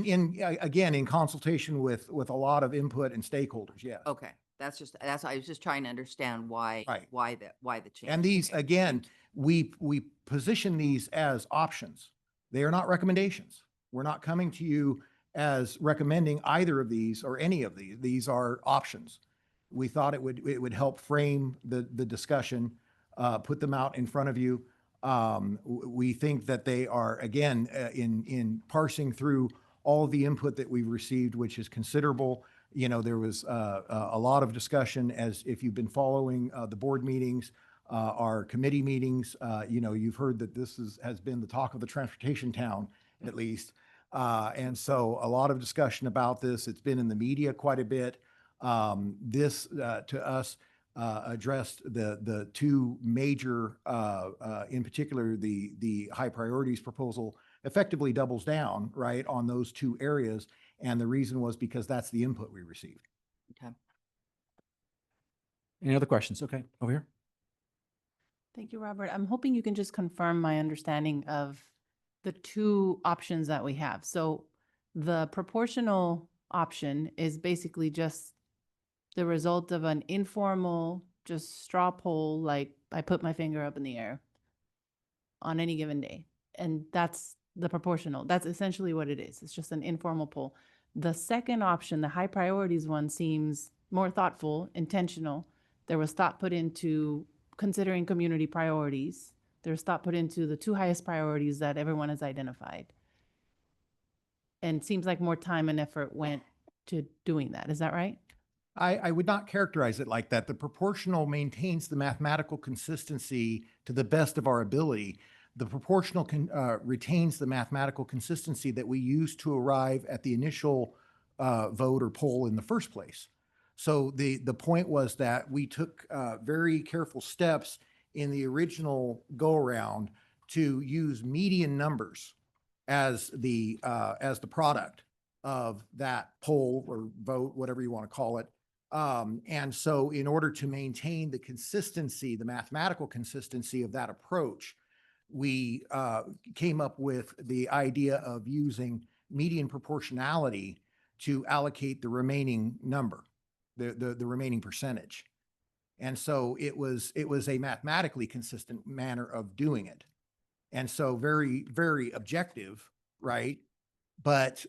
Again, in consultation with a lot of input and stakeholders, yes. Okay, I was just trying to understand why Right. why the change. And these, Okay. again, we position these as options. They are not recommendations. We're not coming to you as recommending either of these or any of these. These are options. We thought it would help frame the discussion, put them out in front of you. We think that they are, again, in parsing through all of the input that we've received, which is considerable. There was a lot of discussion, as if you've been following the board meetings, our committee meetings, you've heard that this has been the talk of the transportation town, at least. And so a lot of discussion about this. It's been in the media quite a bit. This, to us, addressed the two major, in particular, the high priorities proposal effectively doubles down, right, on those two areas. And the reason was because that's the input we received. Okay. Any other questions? Okay, over here. Thank you, Robert. I'm hoping you can just confirm my understanding of the two options that we have. So the proportional option is basically just the result of an informal, just straw poll, like I put my finger up in the air on any given day. And that's the proportional. That's essentially what it is. It's just an informal poll. The second option, the high priorities one, seems more thoughtful, intentional. There was thought put into considering community priorities. There's thought put into the two highest priorities that everyone has identified. And seems like more time and effort went to doing that. Is that right? I would not characterize it like that. The proportional maintains the mathematical consistency to the best of our ability. The proportional retains the mathematical consistency that we used to arrive at the initial vote or poll in the first place. So the point was that we took very careful steps in the original go-around to use median numbers as the product of that poll or vote, whatever you want to call it. And so in order to maintain the consistency, the mathematical consistency of that approach, we came up with the idea of using median proportionality to allocate the remaining number, the remaining percentage. And so it was a mathematically consistent manner of doing it. And so very, very objective, right? But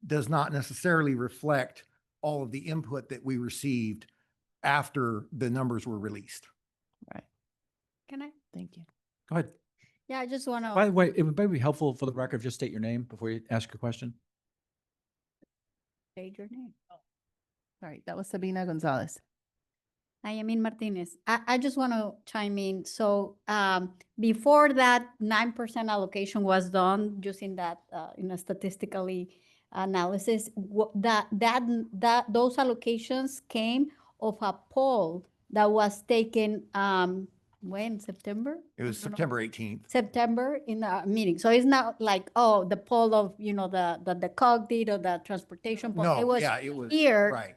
does not necessarily reflect all of the input that we received after the numbers were released. Right. Can I? Thank you. Go ahead. Yeah, I just want By to, the way, it would maybe be helpful for the record, if you just state your name before you ask your question. state your name. Sorry, that was Sabina Gonzalez. I am in Martinez. I just want to chime in. So before that 9% allocation was done using that in a statistically analysis, those allocations came of a poll that was taken when, September? It was I don't know. September 18th. September in a meeting. So it's not like, oh, the poll of, the COG did or the transportation poll. It No, was yeah, it was, here. right.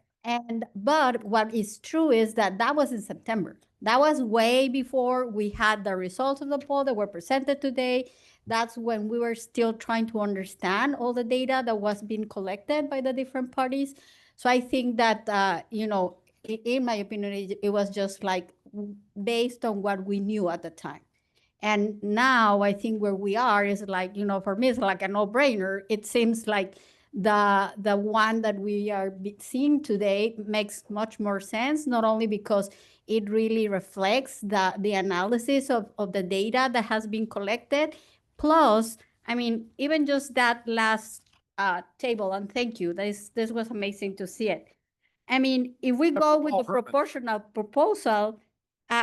But what is true is that was in September. That was way before we had the results of the poll that were presented today. That's when we were still trying to understand all the data that was being collected by the different parties. So I think that, in my opinion, it was just like based on what we knew at the time. And now I think where we are is like, for me, it's like a no-brainer. It seems like the one that we are seeing today makes much more sense, not only because it really reflects the analysis of the data that has been collected. Plus, I mean, even just that last table, and thank you, this was amazing to see it. I mean, if we go with the proportional proposal,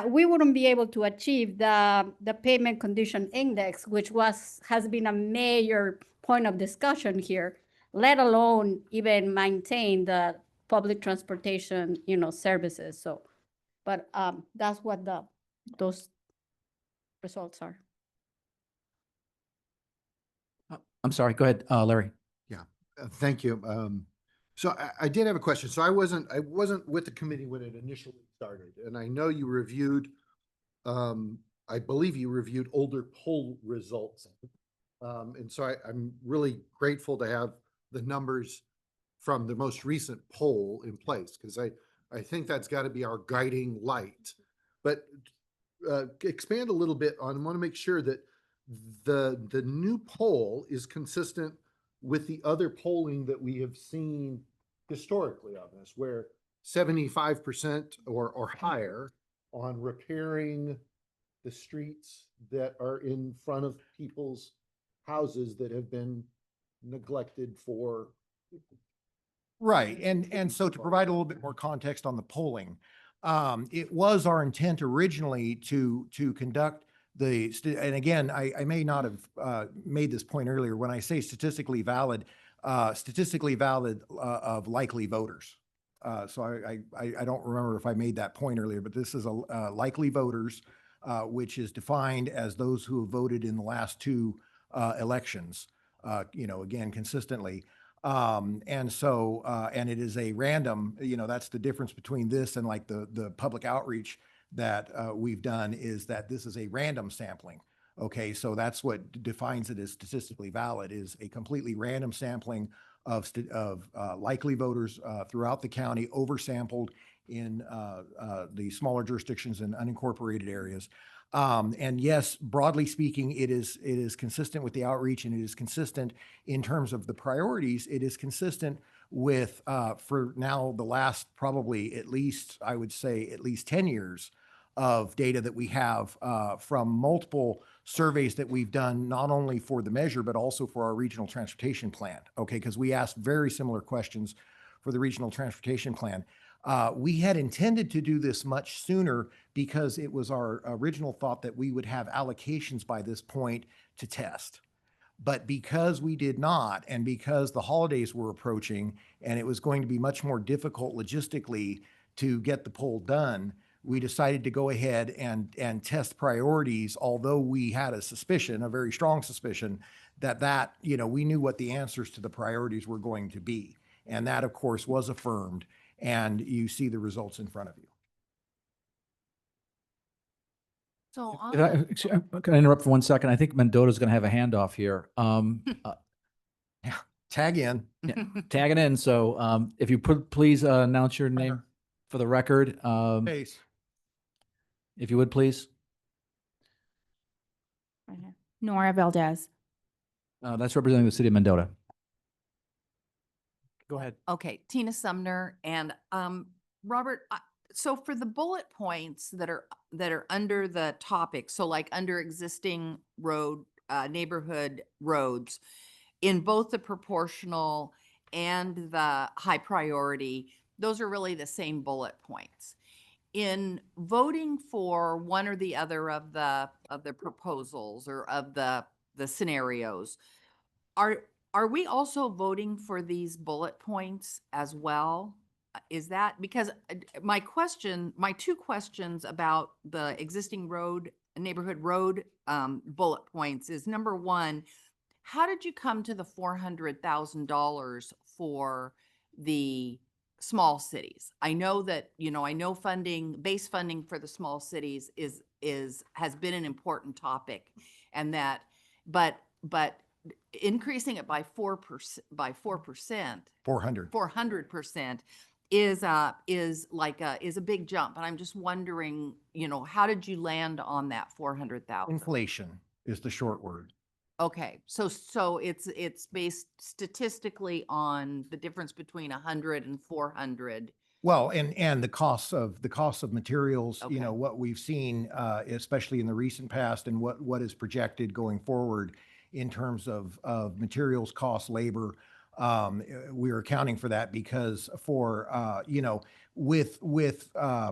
we wouldn't be able to achieve the payment condition index, which has been a major point of discussion here, let alone even maintain the public transportation, services. So, but that's what those results are. I'm sorry, go ahead, Larry. Thank you. So I did have a question. So I wasn't with the committee when it initially started, and I know you reviewed, I believe you reviewed older poll results. And so I'm really grateful to have the numbers from the most recent poll in place, because I think that's got to be our guiding light. But expand a little bit on, I want to make sure that the new poll is consistent with the other polling that we have seen historically on this, where 75% or higher on repairing the streets that are in front of people's houses that have been neglected for. Right. And so to provide a little bit more context on the polling, it was our intent originally to conduct and again, I may not have made this point earlier. When I say statistically valid of likely voters. So I don't remember if I made that point earlier, but this is a likely voters, which is defined as those who have voted in the last two elections, again, consistently. And so, and it is a random, that's the difference between this and like the public outreach that we've done, is that this is a random sampling. Okay, so that's what defines it as statistically valid, is a completely random sampling of likely voters throughout the county, oversampled in the smaller jurisdictions and unincorporated areas. And yes, broadly speaking, it is consistent with the outreach, and it is consistent in terms of the priorities. It is consistent with, for now, the last probably at least, I would say, at least 10 years of data that we have from multiple surveys that we've done, not only for the measure, but also for our regional transportation plan. Okay, because we asked very similar questions for the regional transportation plan. We had intended to do this much sooner because it was our original thought that we would have allocations by this point to test. But because we did not, and because the holidays were approaching and it was going to be much more difficult logistically to get the poll done, we decided to go ahead and test priorities, although we had a suspicion, a very strong suspicion, that we knew what the answers to the priorities were going to be. And that, of course, was affirmed, and you see the results in front of you. So on Can I interrupt for 1 second? I think Mendota's going to have a handoff here. Tag in. Tagging in. So if you please announce your name for the record. Pace. If you would, please. Nora Valdez. That's representing the city of Mendota. Go ahead. Okay, Tina Sumner and Robert, so for the bullet points that are under the topic, so like under existing road, neighborhood roads, in both the proportional and the high priority, those are really the same bullet points. In voting for one or the other of the proposals or of the scenarios, are we also voting for these bullet points as well? Is that, because my two questions about the existing road, neighborhood road bullet points is, number one, how did you come to the $400,000 for the small cities? I know that, I know base funding for the small cities has been an important topic, and that, but increasing it by 4%, 400. 400% is a big jump. And I'm just wondering, how did you land on that 400,000? Inflation is the short word. Okay, so it's based statistically on the difference between 100 and 400. Well, and the costs of materials, Okay. what we've seen, especially in the recent past, and what is projected going forward in terms of materials costs, labor. We're accounting for that because with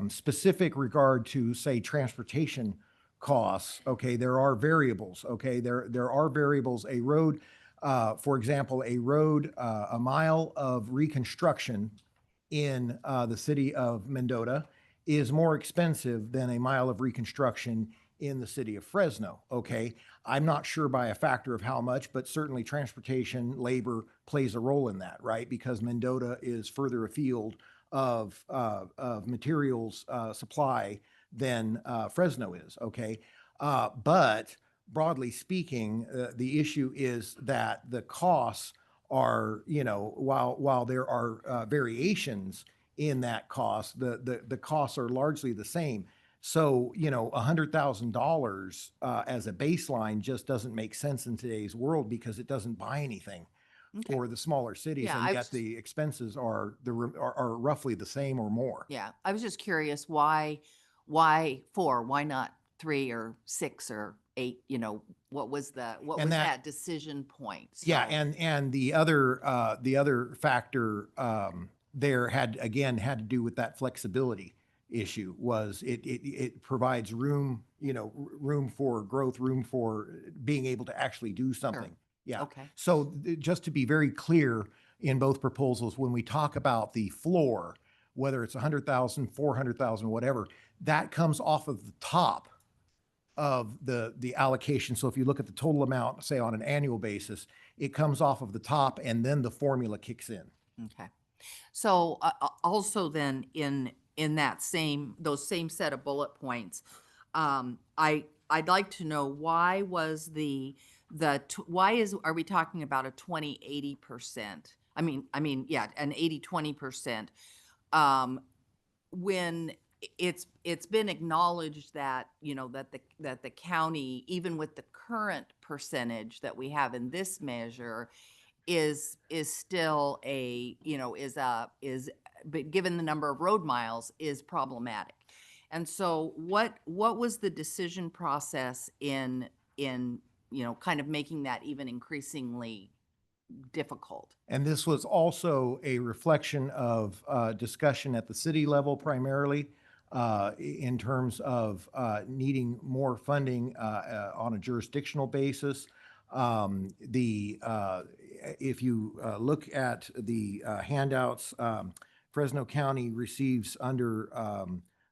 specific regard to, say, transportation costs, okay, there are variables, okay, there are variables. A road, for example, a mile of reconstruction in the city of Mendota is more expensive than a mile of reconstruction in the city of Fresno, okay? I'm not sure by a factor of how much, but certainly transportation, labor plays a role in that, right? Because Mendota is further afield of materials supply than Fresno is, okay? But broadly speaking, the issue is that the costs are, while there are variations in that cost, the costs are largely the same. So, $100,000 as a baseline just doesn't make sense in today's world because it doesn't buy anything Okay. for the smaller cities, Yeah, and I yet was- the expenses are roughly the same or more. Yeah, I was just curious, why 4? Why not 3 or 6 or 8? What was that decision point? Yeah, So- and the other factor there had to do with that flexibility issue. Was it provides room, room for growth, room for being able to actually do something. Yeah. Okay. So just to be very clear, in both proposals, when we talk about the floor, whether it's 100,000, 400,000, whatever, that comes off of the top of the allocation. So if you look at the total amount, say on an annual basis, it comes off of the top and then the formula kicks in. Okay. So also then in those same set of bullet points, I'd like to know, why was are we talking about a 20-80%? I mean, yeah, an 80-20%. When it's been acknowledged that, that the county, even with the current percentage that we have in this measure, is still but given the number of road miles, is problematic. And so what was the decision process in kind of making that even increasingly difficult? And this was also a reflection of discussion at the city level primarily, in terms of needing more funding on a jurisdictional basis. If you look at the handouts, Fresno County receives under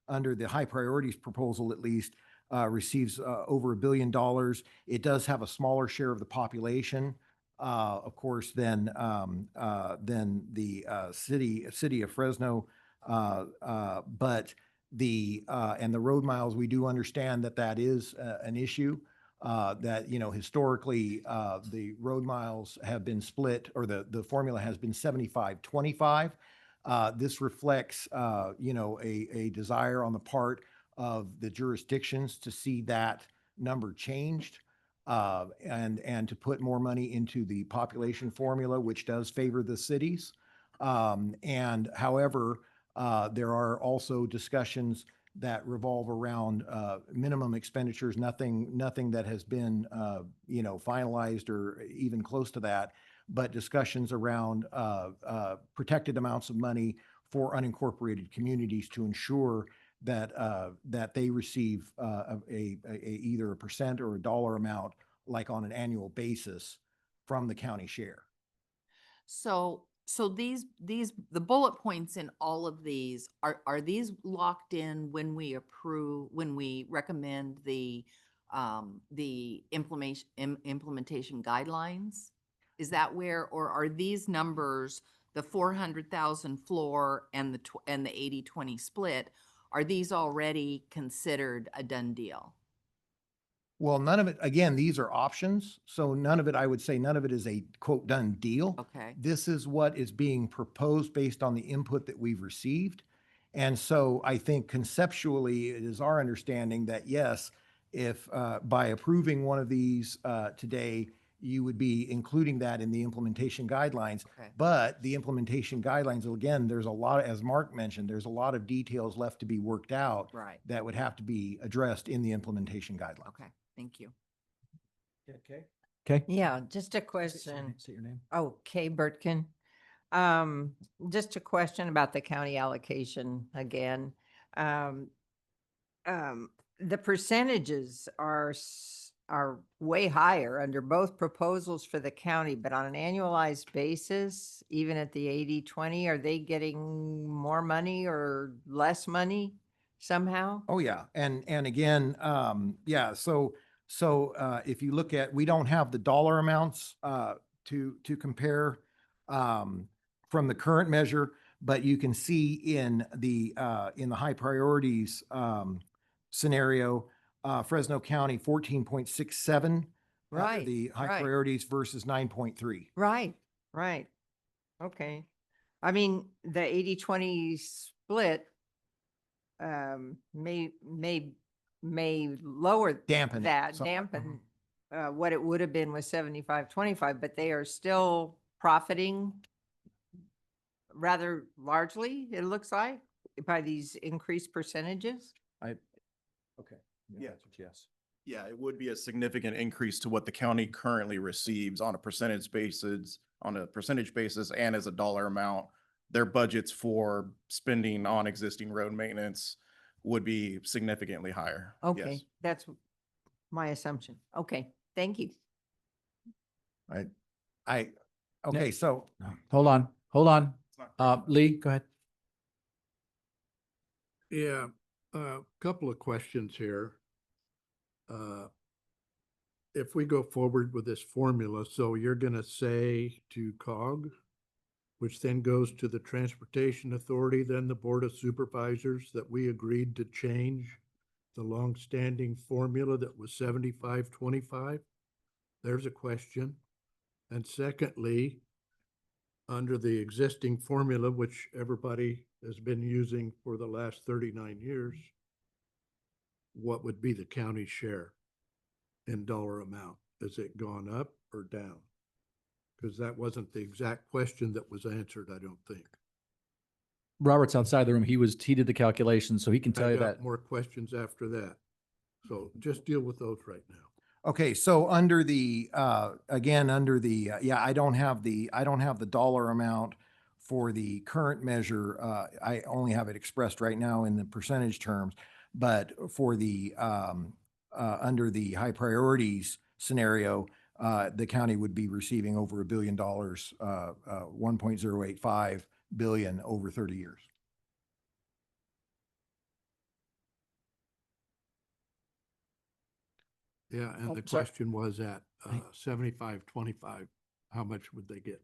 the high priorities proposal, at least, receives over $1 billion. It does have a smaller share of the population, of course, than the city of Fresno. But and the road miles, we do understand that is an issue. That, historically, the road miles have been split, or the formula has been 75-25. This reflects, a desire on the part of the jurisdictions to see that number changed. and to put more money into the population formula, which does favor the cities. And however, there are also discussions that revolve around minimum expenditures, nothing that has been, finalized or even close to that, but discussions around protected amounts of money for unincorporated communities to ensure that they receive either a percent or a dollar amount, like on an annual basis, from the county share. So the bullet points in all of these, are these locked in when we recommend the implementation guidelines? Is that where, or are these numbers, the 400,000 floor and the 80-20 split, are these already considered a done deal? Well, none of it, again, these are options. So none of it, I would say none of it is a quote done deal. Okay. This is what is being proposed based on the input that we've received. And so I think conceptually, it is our understanding that yes, if by approving one of these today, you would be including that in the implementation guidelines. Okay. But the implementation guidelines, again, there's a lot, as Mark mentioned, there's a lot of details left to be worked out Right. that would have to be addressed in the implementation guidelines. Okay. Thank you. Okay. Okay. Yeah, just a State your question. name- State your name. Oh, Kay Burtkin. Just a question about the county allocation again. The percentages are way higher under both proposals for the county, but on an annualized basis, even at the 80-20, are they getting more money or less money somehow? Oh, yeah. And again, yeah, so if you look at, we don't have the dollar amounts to compare from the current measure, but you can see in the high priorities scenario, Fresno County 14.67. Right, The high right. priorities versus 9.3. Right, right. Okay. I mean, the 80-20 split may lower Dampen it that, somewhat. dampen what it would have been with 75-25, but they are still profiting rather largely, it looks like, by these increased percentages. Okay. Yeah. that's what- Yes. Yeah, it would be a significant increase to what the county currently receives on a percentage basis, and as a dollar amount. Their budgets for spending on existing road maintenance would be significantly higher. Okay, Yes. that's my assumption. Okay, thank you. Okay, so Hold on. It's not- Lee, go ahead. Yeah, a couple of questions here. If we go forward with this formula, so you're gonna say to COG, which then goes to the Transportation Authority, then the Board of Supervisors, that we agreed to change the longstanding formula that was 75-25? There's a question. And secondly, under the existing formula, which everybody has been using for the last 39 years, what would be the county share in dollar amount? Has it gone up or down? Because that wasn't the exact question that was answered, I don't think. Robert's outside the room. He did the calculation, so he can tell I you got that. more questions after that. So just deal with those right now. okay, so under the, again, under the, yeah, I don't have the dollar amount for the current measure. I only have it expressed right now in the percentage terms. But for the, under the high priorities scenario, the county would be receiving over $1 billion, 1.085 billion over 30 years. Yeah, and Oh, the sorry. question was at 75-25, how much would they get?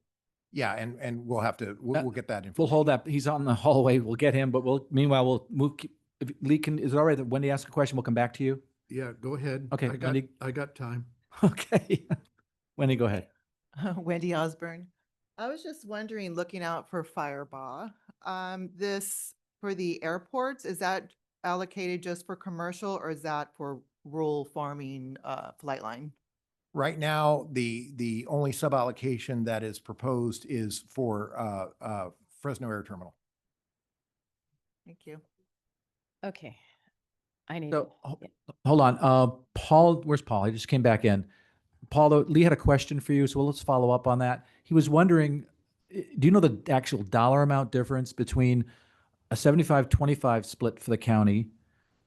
Yeah, and we'll have to, we'll get that information. We'll hold that. He's on the hallway. We'll get him, but meanwhile, we'll move. If Lee is it all right that Wendy asks a question? We'll come back to you. Yeah, go ahead. Okay, Wendy. I got time. Okay. Wendy, go ahead. Wendy Osborne. I was just wondering, looking out for Firebaugh, this for the airports, is that allocated just for commercial or is that for rural farming, Flightline? Right now, the only sub-allocation that is proposed is for Fresno Air Terminal. Thank you. Okay. I need. So, hold on, Paul, where's Paul? He just came back in. Paul, Lee had a question for you, so let's follow up on that. He was wondering, do you know the actual dollar amount difference between a 75-25 split for the county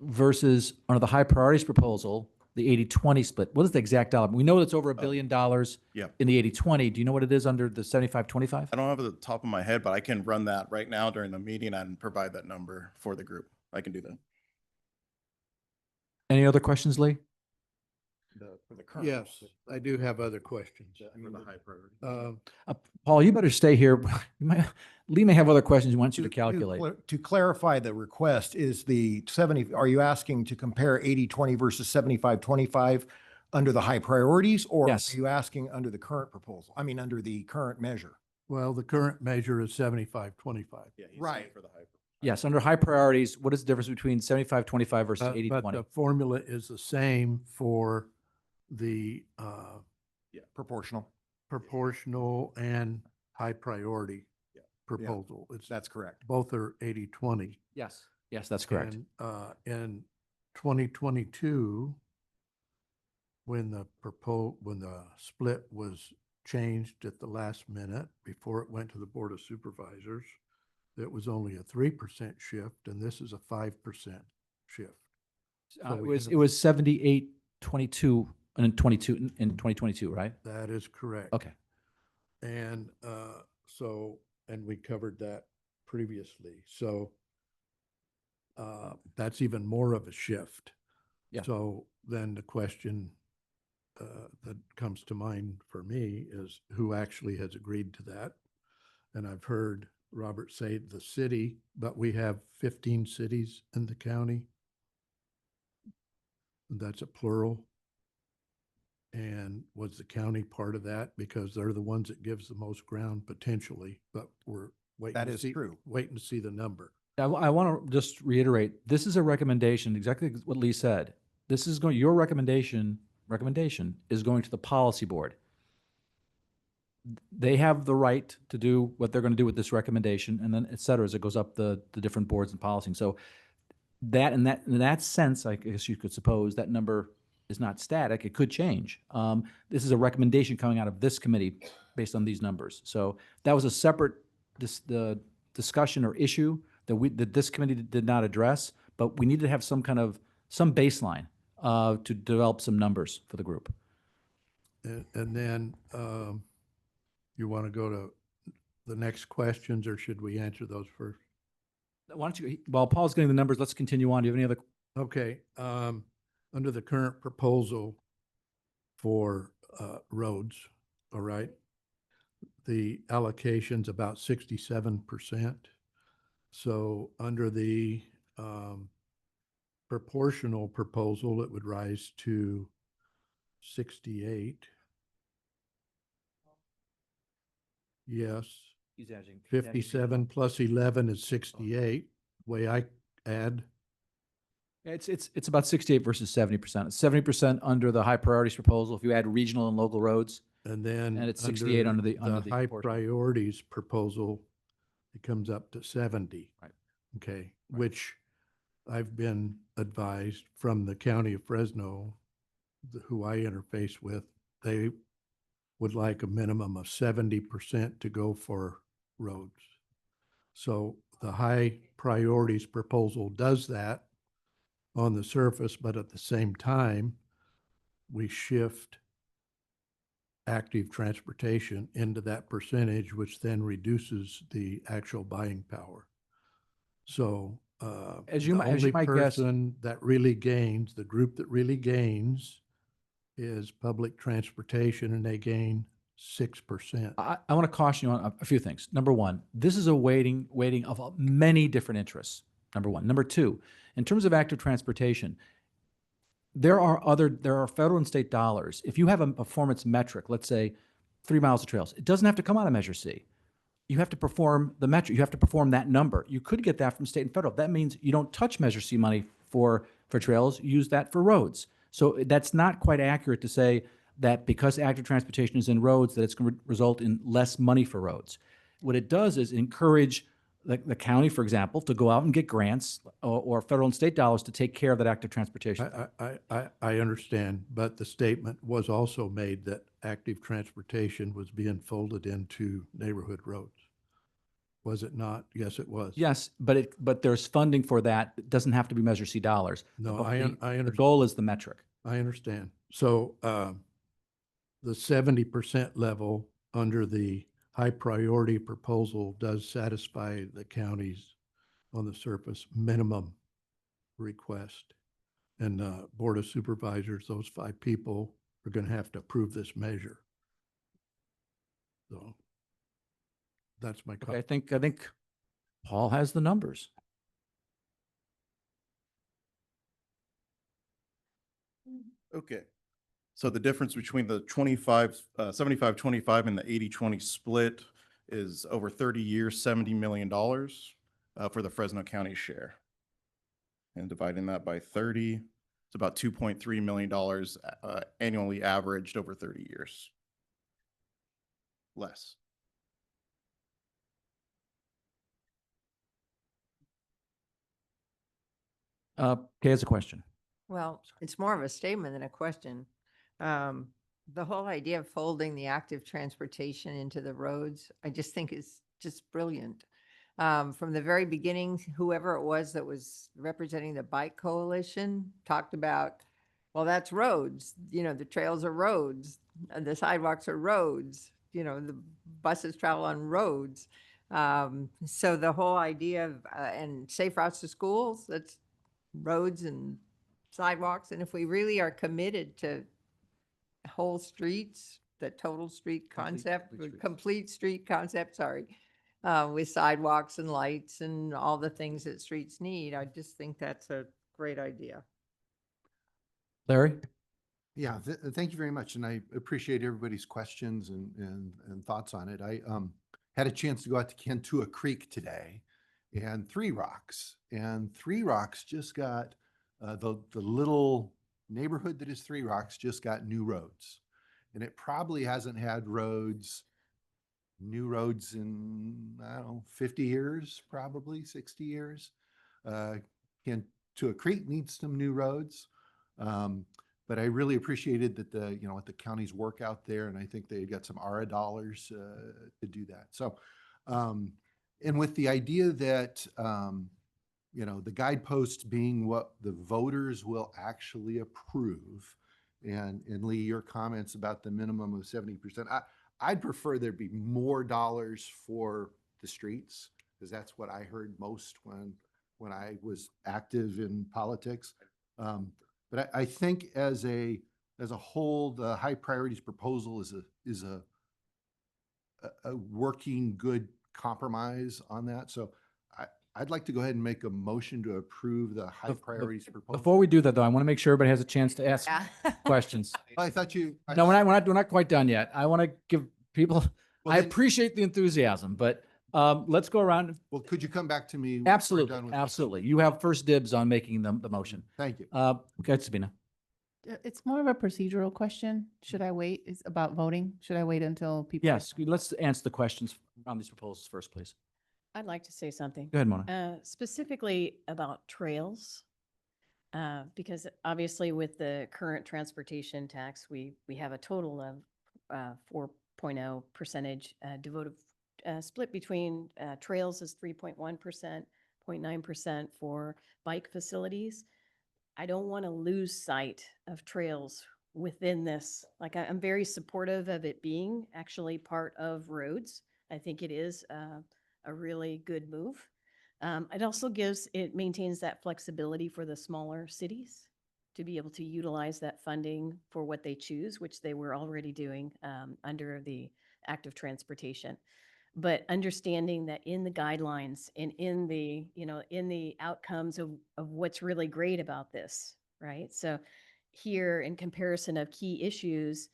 versus under the high priorities proposal, the 80-20 split? What is the exact dollar? We know it's over $1 billion Yeah. in the 80-20. Do you know what it is under the 75-25? I don't have it at the top of my head, but I can run that right now during the meeting and provide that number for the group. I can do that. Any other questions, Lee? For the current. Yes, I do have other questions. For the high priority. Paul, you better stay here. Lee may have other questions he wants you to calculate. To clarify the request, is the 70, are you asking to compare 80-20 versus 75-25 under the high priorities? Or Yes. are you asking under the current proposal? I mean, under the current measure? Well, the current measure is 75-25. Yeah, he's saying Right. for the high. Yes, under high priorities, what is the difference between 75-25 versus But 80-20? the formula is the same for the Proportional? proportional and high priority Yeah. proposal. It's, That's correct. both are 80-20. Yes. Yes, that's correct. And, in 2022, when the split was changed at the last minute before it went to the Board of Supervisors, it was only a 3% shift, and this is a 5% shift. So we It was 78-22 and in 2022, right? That is correct. Okay. And and we covered that previously. So that's even more of a shift. Yeah. So then the question that comes to mind for me is who actually has agreed to that? And I've heard Robert say the city, but we have 15 cities in the county. That's a plural. And was the county part of that? Because they're the ones that gives the most ground potentially, but we're waiting. That to is see- true. Waiting to see the number. I want to just reiterate, this is a recommendation, exactly what Lee said. This is going, your recommendation is going to the policy board. They have the right to do what they're going to do with this recommendation, and then et cetera, as it goes up the different boards and policing. So in that sense, I guess you could suppose that number is not static. It could change. This is a recommendation coming out of this committee based on these numbers. So that was a separate the discussion or issue that this committee did not address, but we need to have some baseline to develop some numbers for the group. And then you want to go to the next questions, or should we answer those first? Why don't you, while Paul's getting the numbers, let's continue on. Do you have any other? Okay, under the current proposal for roads, all right, the allocation's about 67%. So under the proportional proposal, it would rise to 68. Yes. He's adding 57 plus 11 is 68. Way I add. It's about 68 versus 70%. It's 70% under the high priorities proposal if you add regional and local roads. And then. And it's 68 under the high portion. priorities proposal, it comes up to 70. Right. Okay, which I've been advised from the county of Fresno, who I interface with, they would like a minimum of 70% to go for roads. So the high priorities proposal does that on the surface, but at the same time, we shift active transportation into that percentage, which then reduces the actual buying power. So As you the might- as you only might guess- person that really gains, the group that really gains is public transportation, and they gain 6%. I want to caution you on a few things. Number one, this is a weighting of many different interests. Number one. Number two, in terms of active transportation, there are federal and state dollars. If you have a performance metric, let's say 3 miles of trails, it doesn't have to come out of Measure C. You have to perform the metric. You have to perform that number. You could get that from state and federal. That means you don't touch Measure C money for trails. You use that for roads. So that's not quite accurate to say that because active transportation is in roads, that it's going to result in less money for roads. What it does is encourage the county, for example, to go out and get grants or federal and state dollars to take care of that active transportation. I understand, but the statement was also made that active transportation was being folded into neighborhood roads. Was it not? Yes, it was. Yes, but there's funding for that. It doesn't have to be Measure C dollars. No, The- I the- understand. The goal is the metric. I understand. So, the 70% level under the high priority proposal does satisfy the county's on the surface minimum request. And the Board of Supervisors, those 5 people are going to have to approve this measure. So that's my Okay, comment. I think Paul has the numbers. Okay. So the difference between the 75-25 and the 80-20 split is over 30 years, $70 million for the Fresno County share. And dividing that by 30, it's about $2.3 million annually averaged over 30 years. Less. Kay has a question. Well, it's more of a statement than a question. The whole idea of folding the active transportation into the roads, I just think is just brilliant. From the very beginning, whoever it was that was representing the bike coalition talked about, well, that's roads, the trails are roads, the sidewalks are roads, the buses travel on roads. So the whole idea of, and safe routes to schools, that's roads and sidewalks. And if we really are committed to whole streets, the total street concept, complete street concept, sorry, with sidewalks and lights and all the things that streets need, I just think that's a great idea. Larry? Yeah, thank you very much. And I appreciate everybody's questions and thoughts on it. I had a chance to go out to Cantua Creek today and Three Rocks. And Three Rocks just got, the little neighborhood that is Three Rocks just got new roads. And it probably hasn't had new roads in, I don't know, 50 years, probably 60 years. Cantua Creek needs some new roads. But I really appreciated that the county's work out there, and I think they got some ARA dollars to do that. So, and with the idea that the guideposts being what the voters will actually approve, and Lee, your comments about the minimum of 70%, I'd prefer there be more dollars for the streets, because that's what I heard most when I was active in politics. But I think as a whole, the high priorities proposal is a working good compromise on that. So I'd like to go ahead and make a motion to approve the high priorities proposal. Before we do that, though, I want to make sure everybody has a chance to ask questions. I thought you. No, we're not quite done yet. I want to give people, Well, I then- appreciate the enthusiasm, but let's go around. Well, could you come back to me? when we're Absolutely, done with- absolutely. You have first dibs on making the motion. Thank you. Okay, Sabina. It's more of a procedural question. Should I wait? It's about voting. Should I wait until people? Yes, let's answer the questions on these proposals first, please. I'd like to say something. Go ahead, Mona. Specifically about trails. Because obviously with the current transportation tax, we have a total of 4.0 percentage devoted, split between trails is 3.1%, 0.9% for bike facilities. I don't want to lose sight of trails within this. Like I'm very supportive of it being actually part of roads. I think it is a really good move. It maintains that flexibility for the smaller cities to be able to utilize that funding for what they choose, which they were already doing under the active transportation. But understanding that in the guidelines and in the outcomes of what's really great about this, right? So here in comparison of key issues,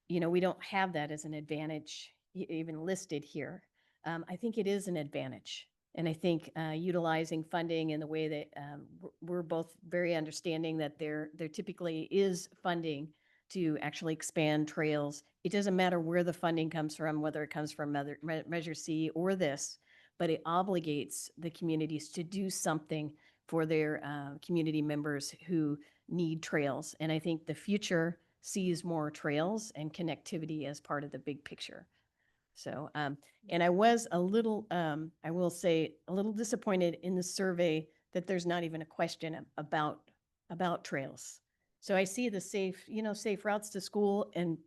we don't have that as an advantage even listed here. I think it is an advantage. And I think utilizing funding in the way that we're both very understanding that there typically is funding to actually expand trails. It doesn't matter where the funding comes from, whether it comes from Measure C or this, but it obligates the communities to do something for their community members who need trails. And I think the future sees more trails and connectivity as part of the big picture. So, and I was a little, I will say, a little disappointed in the survey that there's not even a question about trails. So I see the safe routes to school, and,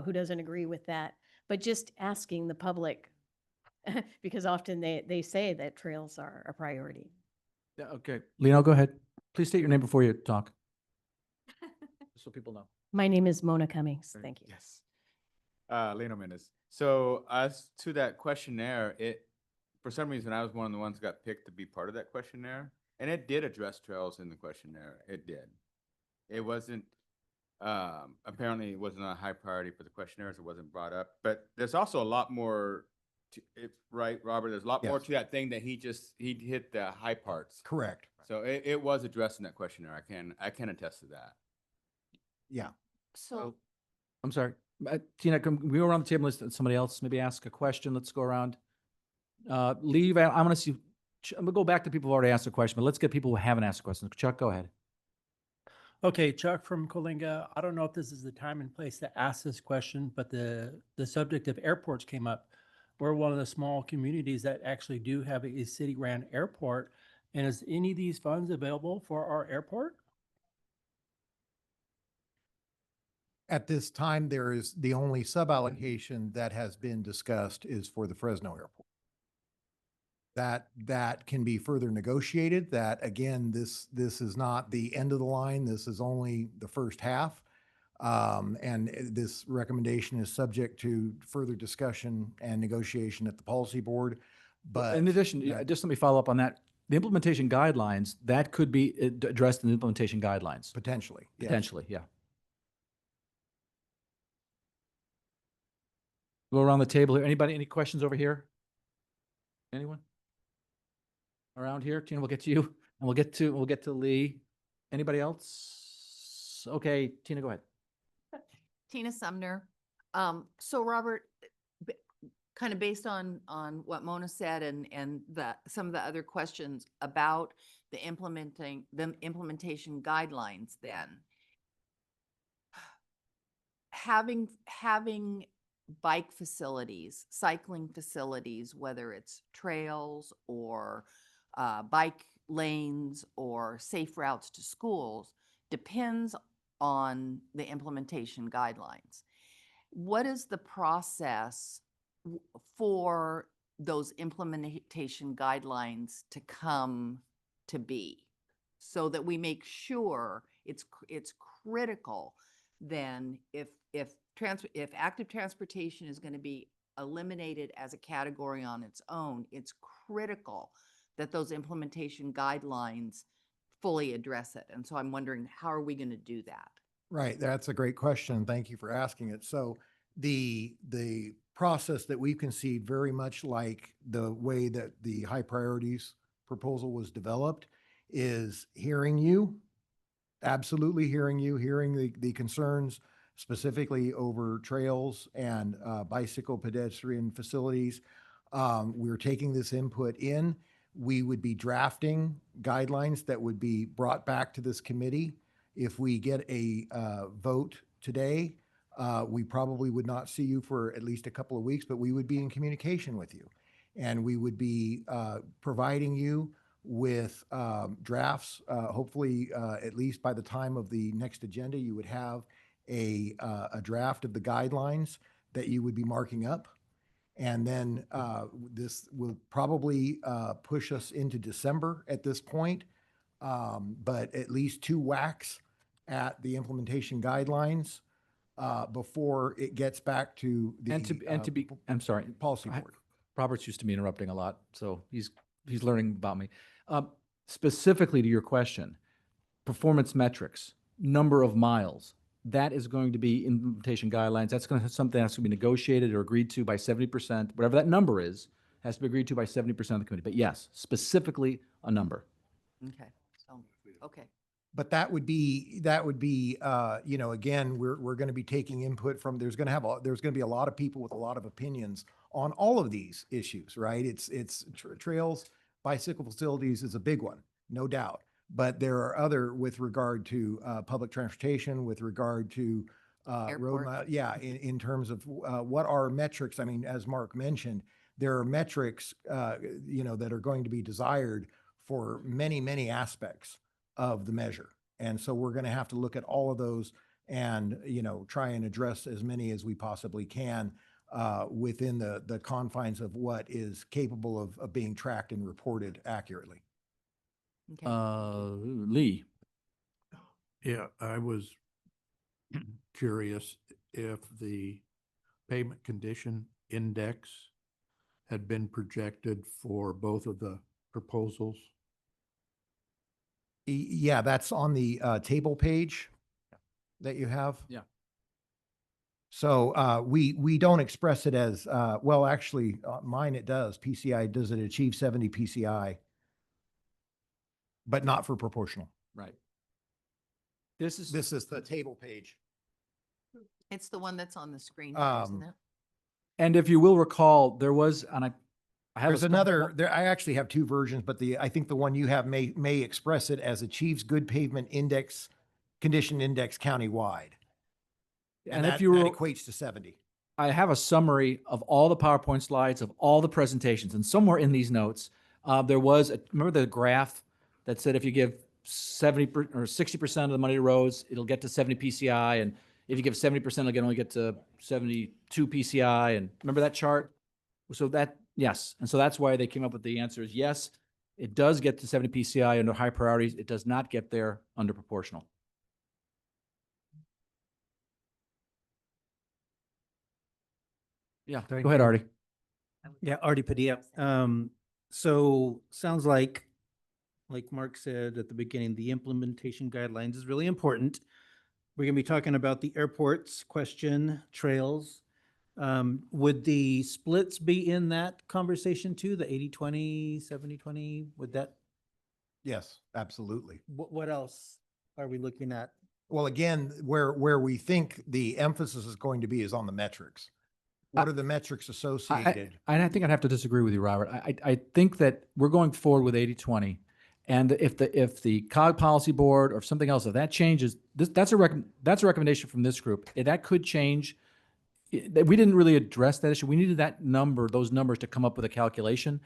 who doesn't agree with that? But just asking the public, because often they say that trails are a priority. Yeah, okay. Lino, go ahead. Please state your name before you talk, so people know. My name is Mona Cummings. Thank you. Yes. Leno Mendes. So as to that questionnaire, for some reason, I was one of the ones that got picked to be part of that questionnaire. And it did address trails in the questionnaire. It did. It wasn't, apparently it wasn't a high priority for the questionnaires. It wasn't brought up. But there's also a lot more, right, Robert? There's a lot more Yes. to that thing that he hit the high parts. Correct. So it was addressed in that questionnaire. I can attest to that. Yeah. So, I'm sorry. Tina, can we go around the table and let somebody else maybe ask a question? Let's go around. Leave, I want to see, I'm gonna go back to people who already asked a question, but let's get people who haven't asked a question. Chuck, go ahead. Okay, Chuck from Coalinga. I don't know if this is the time and place to ask this question, but the subject of airports came up. We're one of the small communities that actually do have a city-ran airport. And is any of these funds available for our airport? At this time, there is the only sub-allocation that has been discussed is for the Fresno Airport. That can be further negotiated. That again, this is not the end of the line. This is only the first half. And this recommendation is subject to further discussion and negotiation at the policy board. But In addition, that- just let me follow up on that. The implementation guidelines, that could be addressed in the implementation guidelines. potentially, yes. Potentially, yeah. Go around the table here. Anybody, any questions over here? Anyone? Around here? Tina, we'll get to you, and we'll get to Lee. Anybody else? Okay, Tina, go ahead. Tina Sumner. So Robert, kind of based on what Mona said and some of the other questions about the implementation guidelines then, having bike facilities, cycling facilities, whether it's trails or bike lanes or safe routes to schools, depends on the implementation guidelines. What is the process for those implementation guidelines to come to be, so that we make sure it's critical then if active transportation is going to be eliminated as a category on its own, it's critical that those implementation guidelines fully address it. And so I'm wondering, how are we going to do that? Right, that's a great question. Thank you for asking it. So the process that we've conceived, very much like the way that the high priorities proposal was developed, is hearing you, absolutely hearing you, hearing the concerns specifically over trails and bicycle pedestrian facilities. We're taking this input in. We would be drafting guidelines that would be brought back to this committee. If we get a vote today, we probably would not see you for at least a couple of weeks, but we would be in communication with you. And we would be providing you with drafts. Hopefully, at least by the time of the next agenda, you would have a draft of the guidelines that you would be marking up. And then this will probably push us into December at this point, but at least 2 whacks at the implementation guidelines before it gets back to the I'm sorry, policy board. Robert's used to me interrupting a lot, so he's learning about me. Specifically to your question, performance metrics, number of miles, that is going to be implementation guidelines. That's going to have something that's going to be negotiated or agreed to by 70%, whatever that number is, has to be agreed to by 70% of the committee. But yes, specifically a number. Okay, so, okay. But that would be, you know, again, we're going to be taking input from, there's going to be a lot of people with a lot of opinions on all of these issues, right? It's trails, bicycle facilities is a big one, no doubt. But there are other with regard to public transportation, with regard to road Airport. mile, yeah, in terms of what are metrics. I mean, as Mark mentioned, there are metrics, you know, that are going to be desired for many, many aspects of the measure. And so we're going to have to look at all of those and, you know, try and address as many as we possibly can within the confines of what is capable of being tracked and reported accurately. Okay. Lee. Yeah, I was curious if the payment condition index had been projected for both of the proposals. Yeah, that's on the table page that you have. Yeah. So we don't express it as, well, actually, mine it does. PCI, does it achieve 70 PCI? But not for proportional. Right. This is the table page. It's the one that's on the screen, here, isn't it? and if you will recall, there was, and I have There's another, there, I actually have two versions, but I think the one you have may express it as achieves good pavement index, condition index countywide. And that if you were, equates to 70. I have a summary of all the PowerPoint slides of all the presentations, and somewhere in these notes, there was, remember the graph that said if you give 70 or 60% of the money to roads, it'll get to 70 PCI, and if you give 70%, it'll only get to 72 PCI. And remember that chart? So that, yes, and so that's why they came up with the answer is yes, it does get to 70 PCI under high priorities. It does not get there under proportional. Yeah, go ahead, Artie. Yeah, Artie Padilla. So sounds like Mark said at the beginning, the implementation guidelines is really important. We're gonna be talking about the airports question, trails. Would the splits be in that conversation too? The 80-20, 70-20, would that, Yes, absolutely. what else are we looking at? Well, again, where we think the emphasis is going to be is on the metrics. What are the metrics associated? I think I'd have to disagree with you, Robert. I think that we're going forward with 80-20. And if the COG policy board or something else, if that changes, that's a recommendation from this group. That could change. We didn't really address that issue. We needed those numbers to come up with a calculation.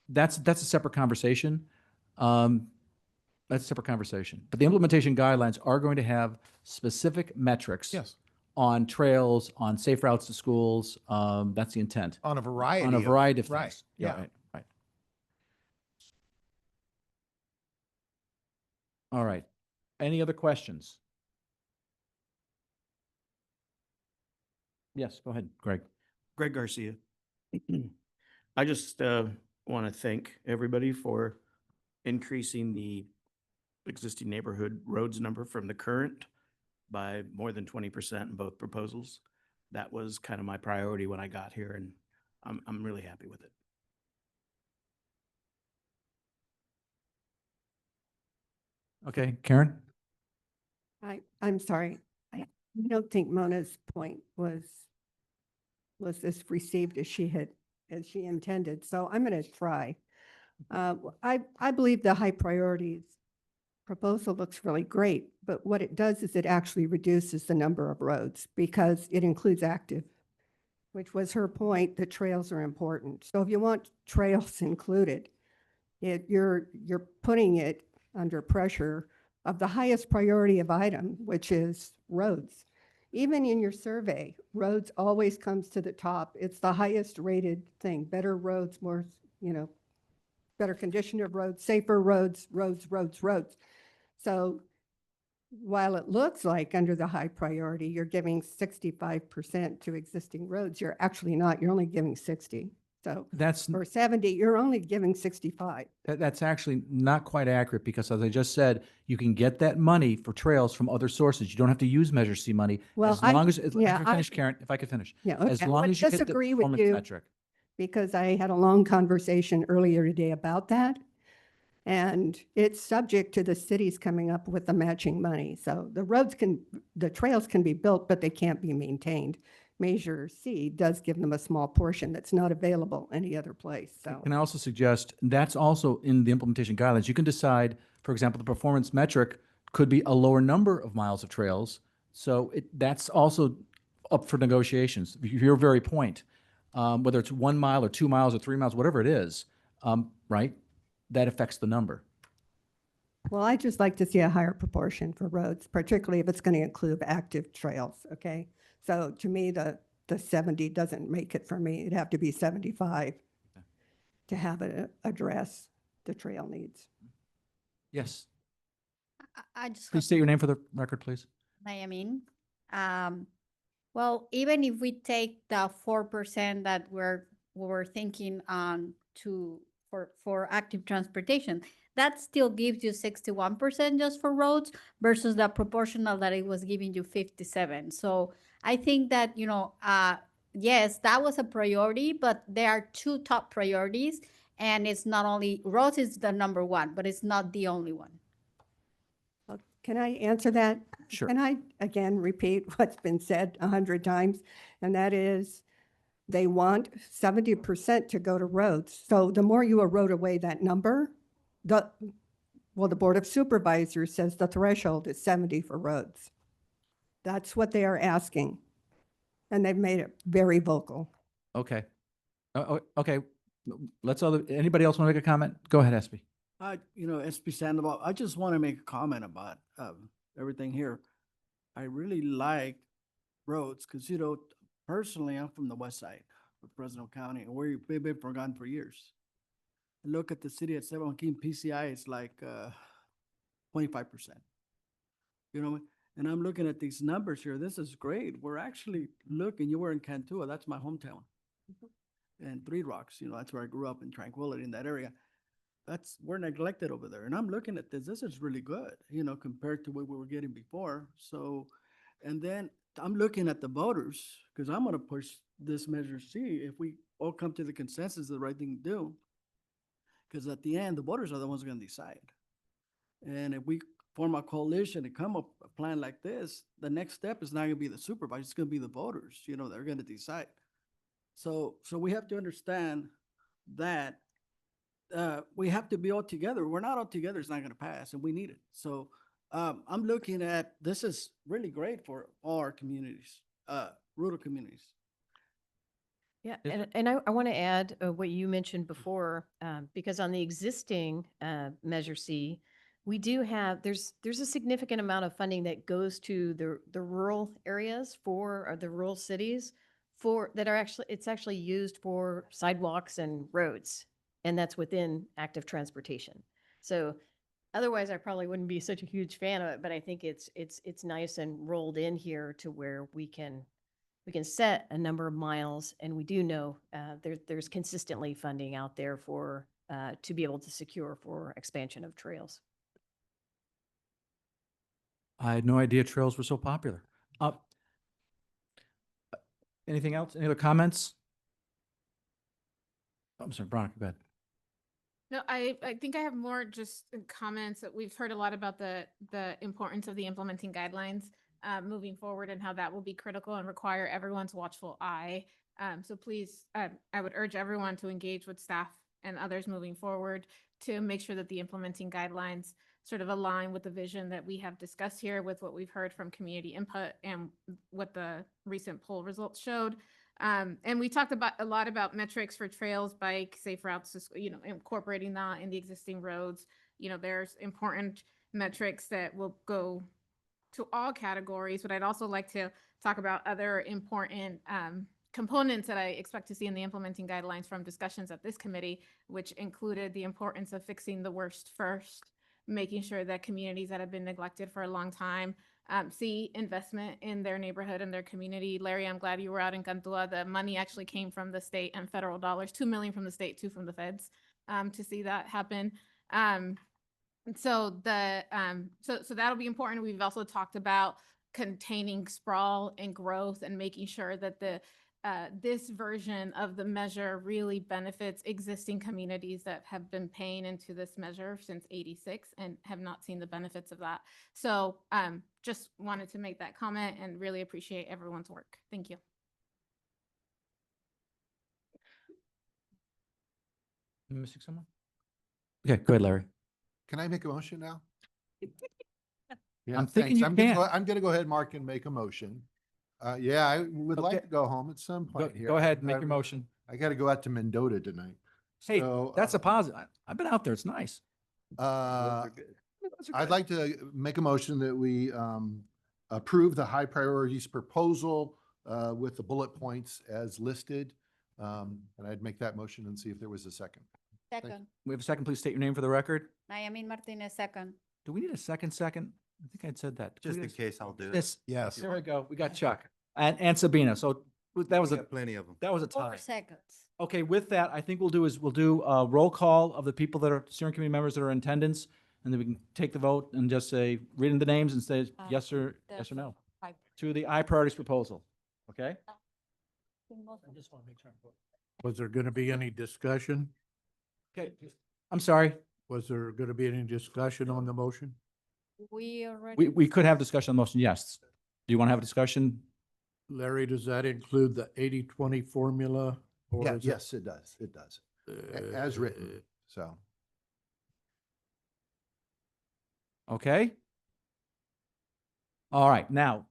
That's a separate conversation. But the implementation guidelines are going to have specific metrics. Yes. On trails, on safe routes to schools. That's the intent. On a variety On a variety of right, things. yeah. Right. All right. Any other questions? Yes, go ahead, Greg. Greg Garcia. I just want to thank everybody for increasing the existing neighborhood roads number from the current by more than 20% in both proposals. That was kind of my priority when I got here, and I'm really happy with it. Okay, Karen? I'm sorry. I don't think Mona's point was this received as she intended. So I'm going to try. I believe the high priorities proposal looks really great, but what it does is it actually reduces the number of roads because it includes active, which was her point, that trails are important. So if you want trails included, you're putting it under pressure of the highest priority of item, which is roads. Even in your survey, roads always comes to the top. It's the highest rated thing, better roads, more, better condition of roads, safer roads. So while it looks like under the high priority, you're giving 65% to existing roads, you're actually not, you're only giving 60. So for 70, you're only giving 65. That's actually not quite accurate because, as I just said, you can get that money for trails from other sources. You don't have to use Measure C money. Well, as long as, yeah, Karen, if I could finish. Yeah, okay. As long as you get the disagree with performance you metric. because I had a long conversation earlier today about that. And it's subject to the cities coming up with the matching money. So the trails can be built, but they can't be maintained. Measure C does give them a small portion that's not available any other place, so. Can I also suggest, that's also in the implementation guidelines. You can decide, for example, the performance metric could be a lower number of miles of trails. So that's also up for negotiations. Your very point, whether it's 1 mile or 2 miles or 3 miles, whatever it is, right? That affects the number. Well, I just like to see a higher proportion for roads, particularly if it's going to include active trails, okay? So to me, the 70 doesn't make it for me. It'd have to be 75 to have it address the trail needs. Yes. I just. Please state your name for the record, please. Nayamin. Well, even if we take the 4% that we're thinking on for active transportation, that still gives you 61% just for roads versus the proportional that it was giving you 57. So I think that, yes, that was a priority, but there are two top priorities, and it's not only roads is the number one, but it's not the only one. Can I answer that? Sure. Can I again repeat what's been said 100 times? And that is, they want 70% to go to roads. So the more you erode away that number, the Board of Supervisors says the threshold is 70 for roads. That's what they are asking. And they've made it very vocal. Okay. Okay. Anybody else want to make a comment? Go ahead, Espy. SB Sandoval, I just want to make a comment about everything here. I really like roads because, personally, I'm from the west side of Fresno County, and we've been forgotten for years. Look at the city at San Joaquin PCI, it's like 25%. And I'm looking at these numbers here. This is great. We're actually looking, you were in Cantua, that's my hometown. And Three Rocks, that's where I grew up in Tranquility in that area. We're neglected over there. And I'm looking at this is really good, compared to what we were getting before. So, and then I'm looking at the voters, because I'm going to push this Measure C if we all come to the consensus, the right thing to do. Because at the end, the voters are the ones going to decide. And if we form a coalition and come up with a plan like this, the next step is not going to be the supervisors, it's going to be the voters, they're going to decide. So we have to understand that we have to be all together. We're not all together, it's not going to pass, and we need it. So I'm looking at, this is really great for all our communities, rural communities. Yeah, and I want to add what you mentioned before, because on the existing Measure C, we do have, there's a significant amount of funding that goes to the rural areas or the rural cities that are it's actually used for sidewalks and roads, and that's within active transportation. So otherwise, I probably wouldn't be such a huge fan of it, but I think it's nice and rolled in here to where we can set a number of miles, and we do know there's consistently funding out there for to be able to secure for expansion of trails. I had no idea trails were so popular. Anything else? Any other comments? I'm sorry, Veronica, go ahead. No, I think I have more just comments that we've heard a lot about the importance of the implementing guidelines moving forward and how that will be critical and require everyone's watchful eye. So please, I would urge everyone to engage with staff and others moving forward to make sure that the implementing guidelines sort of align with the vision that we have discussed here, with what we've heard from community input and what the recent poll results showed. And we talked a lot about metrics for trails, bike, safe routes, incorporating that in the existing roads. There's important metrics that will go to all categories, but I'd also like to talk about other important components that I expect to see in the implementing guidelines from discussions at this committee, which included the importance of fixing the worst first, making sure that communities that have been neglected for a long time see investment in their neighborhood and their community. Larry, I'm glad you were out in Cantua. The money actually came from the state and federal dollars, $2 million from the state, $2 million from the feds, to see that happen. So that'll be important. We've also talked about containing sprawl and growth and making sure that the this version of the measure really benefits existing communities that have been paying into this measure since '86 and have not seen the benefits of that. So just wanted to make that comment and really appreciate everyone's work. Thank you. Am I missing someone? Okay, go ahead, Larry. Can I make a motion now? Yeah, I'm thinking thanks. you can. I'm gonna go ahead, Mark, and make a motion. Yeah, I would like Okay. to go home at some point here. Go ahead, make your motion. I gotta go out to Mendota tonight. Hey, So, that's a positive. I've been out there. It's nice. Uh, Those are I'd good. like to make a motion that we approve the high priorities proposal with the bullet points as listed. And I'd make that motion and see if there was a second. Second. We have a second, please state your name for the record. Nayamin Martinez, second. Do we need a second? I think I'd said that. Just in case, I'll do it. This, Yes. there we go. We got Chuck and Sabina. So that was We a, got plenty of them. that was a 4 tie. seconds. Okay, with that, I think we'll do a roll call of the people that are steering committee members that are in attendance. And then we can take the vote and just say, reading the names and say yes or no to the I priorities proposal. Okay? Was there gonna be any discussion? Okay, I'm sorry. Was there gonna be any discussion on the motion? We already. We could have discussion on the motion, yes. Do you want to have a discussion? Larry, does that include the 80-20 formula? or Yeah, is it- yes, it does. It does. As written, so. Okay. All right, now,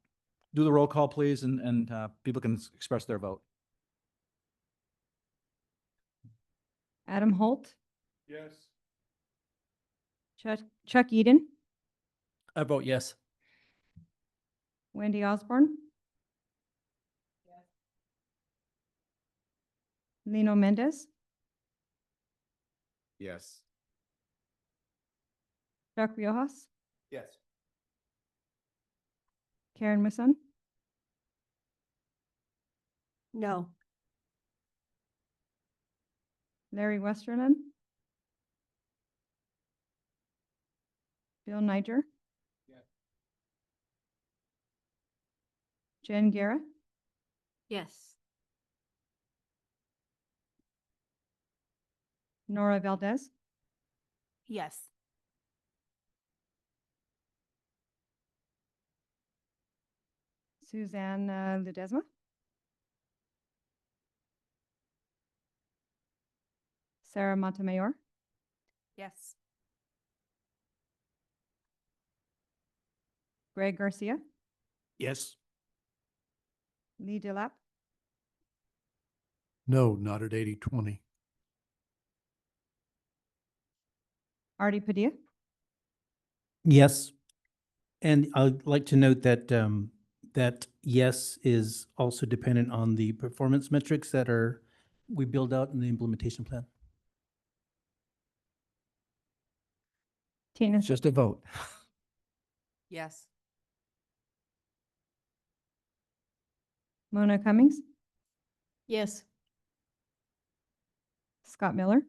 do the roll call, please, and people can express their vote. Adam Holt, Yes. Chuck Eden, I vote yes. Wendy Osborne. Lino Mendez, Yes. Chuck Riojas, Yes. Karen Musson, No. Larry Westerlin, Bill Niger, Jen Guerra, Yes. Nora Valdez, Yes. Suzanne Ledesma, Sarah Montemayor, Yes. Greg Garcia, Yes. Lee Delap, No, not at 80-20. Artie Padilla, Yes. And I'd like to note that, that yes is also dependent on the performance metrics that we build out in the implementation plan. Tina. It's just a vote. Yes. Mona Cummings, Yes. Scott Miller,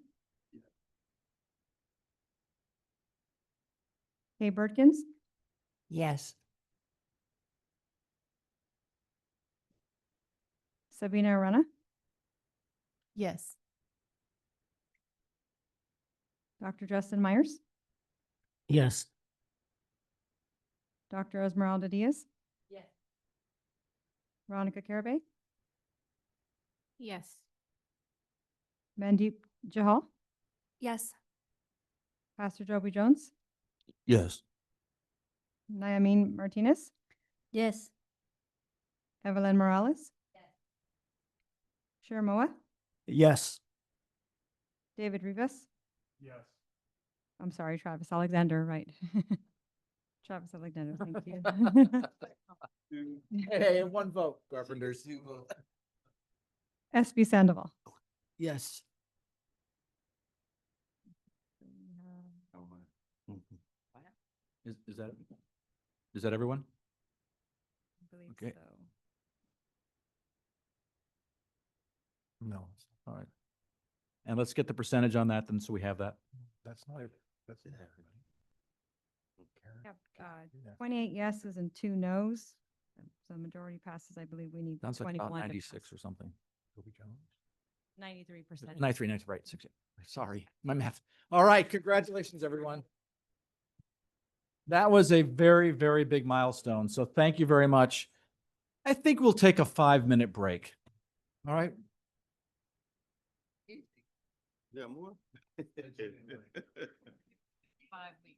Kay Birdkins, Yes. Sabina Arana, Yes. Dr. Justin Myers, Yes. Dr. Esmeralda Diaz, Yes. Veronica Carabay, Yes. Mandeep Jahal, Yes. Pastor Joby Jones, Yes. Nayamin Martinez, Yes. Evelyn Morales, Cher Moa, Yes. David Rivas, Yes. I'm sorry, Travis Alexander, right? Travis Alexander, thank you. Hey, one vote. Carpenters. SB Sandoval. Yes. Is that everyone? I believe Okay. so. No, All right. And let's get the percentage on that then, so we have that. that's not, that's not everybody. Yep, 28 yeses and 2 nos. So the majority passes, I believe we need Sounds like about 21 to 96 or something. 93%. 93, 90, right, 60. Sorry, my math. All right, congratulations, everyone. That was a very, very big milestone. So thank you very much. I think we'll take a 5-minute break. All right. Yeah, more. 5-week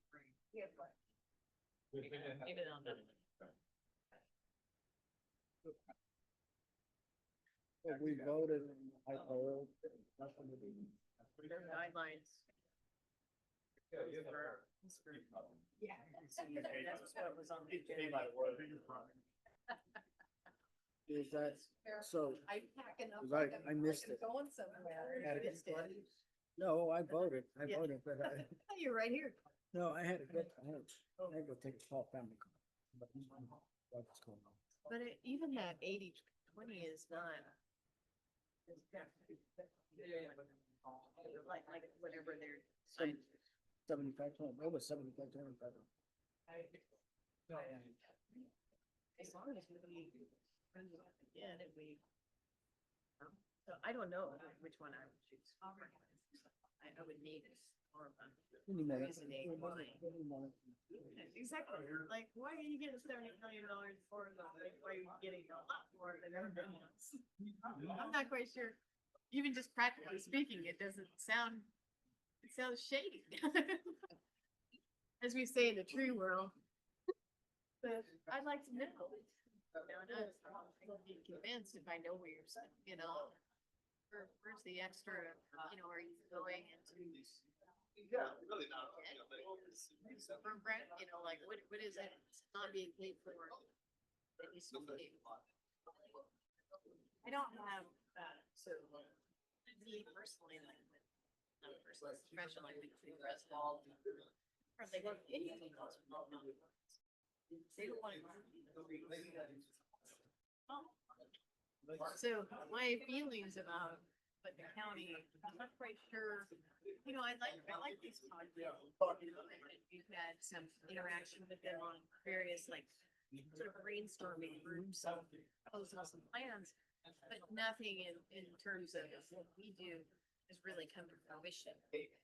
break. Maybe they'll do it. We voted. Their guidelines. Yeah. That's what was on the agenda. Is that, so, I packing up. 'cause I missed it. Going somewhere. Had it. Missed it. No, I voted, Yeah. but I, You're right here. no, I had to go, I had to go take a small family. car. But what's going on? But even that 80-20 is not. Like whatever they're. 75, 20, it was 75, 25. As long as we. Yeah, and we. So I don't know which one I would choose. I would need it. Exactly. Like, why are you getting $70 million for the, like, why are you getting a lot more than everyone else? I'm not quite sure. Even just practically speaking, it doesn't sound, it sounds shady. As we say in the tree world. But I'd like to know. I'll be convinced if I know where you're, where's the extra, are you going into? Program, like what is it? It's not being paid for. That needs to be paid for. I don't have, so, me personally, like, not personally, professionally, like, the rest of all. Or they don't get anything else. They don't want to. So my feelings about but the county, I'm not quite sure, I like these podcasts. We've had some interaction with them on various like sort of brainstorming groups, so proposing some plans, but nothing in terms of what we do has really come to fruition.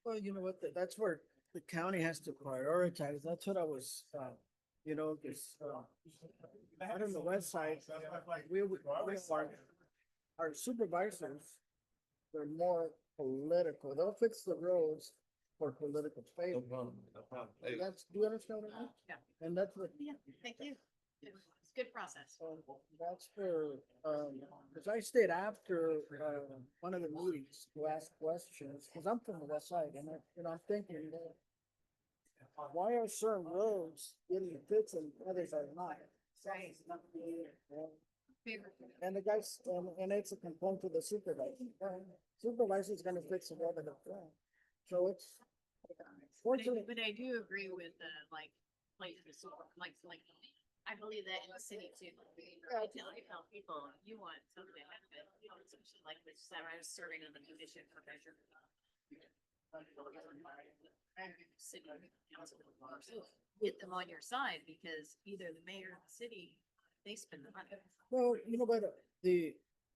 Well, you know what, that's where the county has to prioritize. That's what I was, this, out on the west side, our supervisors, they're more political. They'll fix the roads for political favor. That's, do you understand what I mean? Yeah. And that's what. Yeah, thank you. It's a good process. That's where, cause I stayed after, one of the meetings to ask questions, cause I'm from the west side and I'm thinking, why are certain roads getting fixed and others are not? Right. And the guys, and it's a complaint to the supervisor. Supervisor's gonna fix the road in the front. So it's. Fortunately. But I do agree with, like I believe that in the city too. I tell people, you want something to happen, especially like which I was serving on the commission for measure. City council, get them on your side because either the mayor or the city, they spend the money. Well,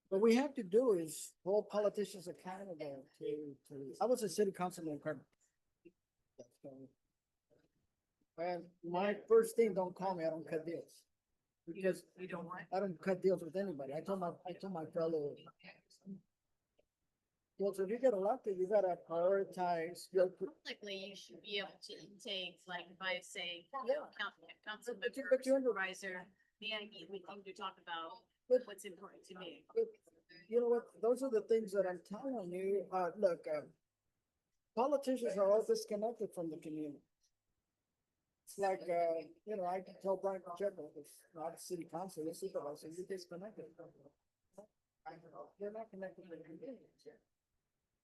what we have to do is hold politicians accountable to, I was a city councilman in Carmen. And my first thing, don't call me, I don't cut deals. Because You don't want. I don't cut deals with anybody. I told my fellow. Well, so if you get elected, you gotta prioritize your. Technically, you should be able to take, like, if I say, council But you- member, but you under- supervisor, may I meet with you to talk about But- what's important to me? You know what, those are the things that I'm telling you, look, politicians are all disconnected from the community. It's like, I can tell Brian Pacheco, it's not a city council, the supervisor, you're disconnected. They're not connected to the community.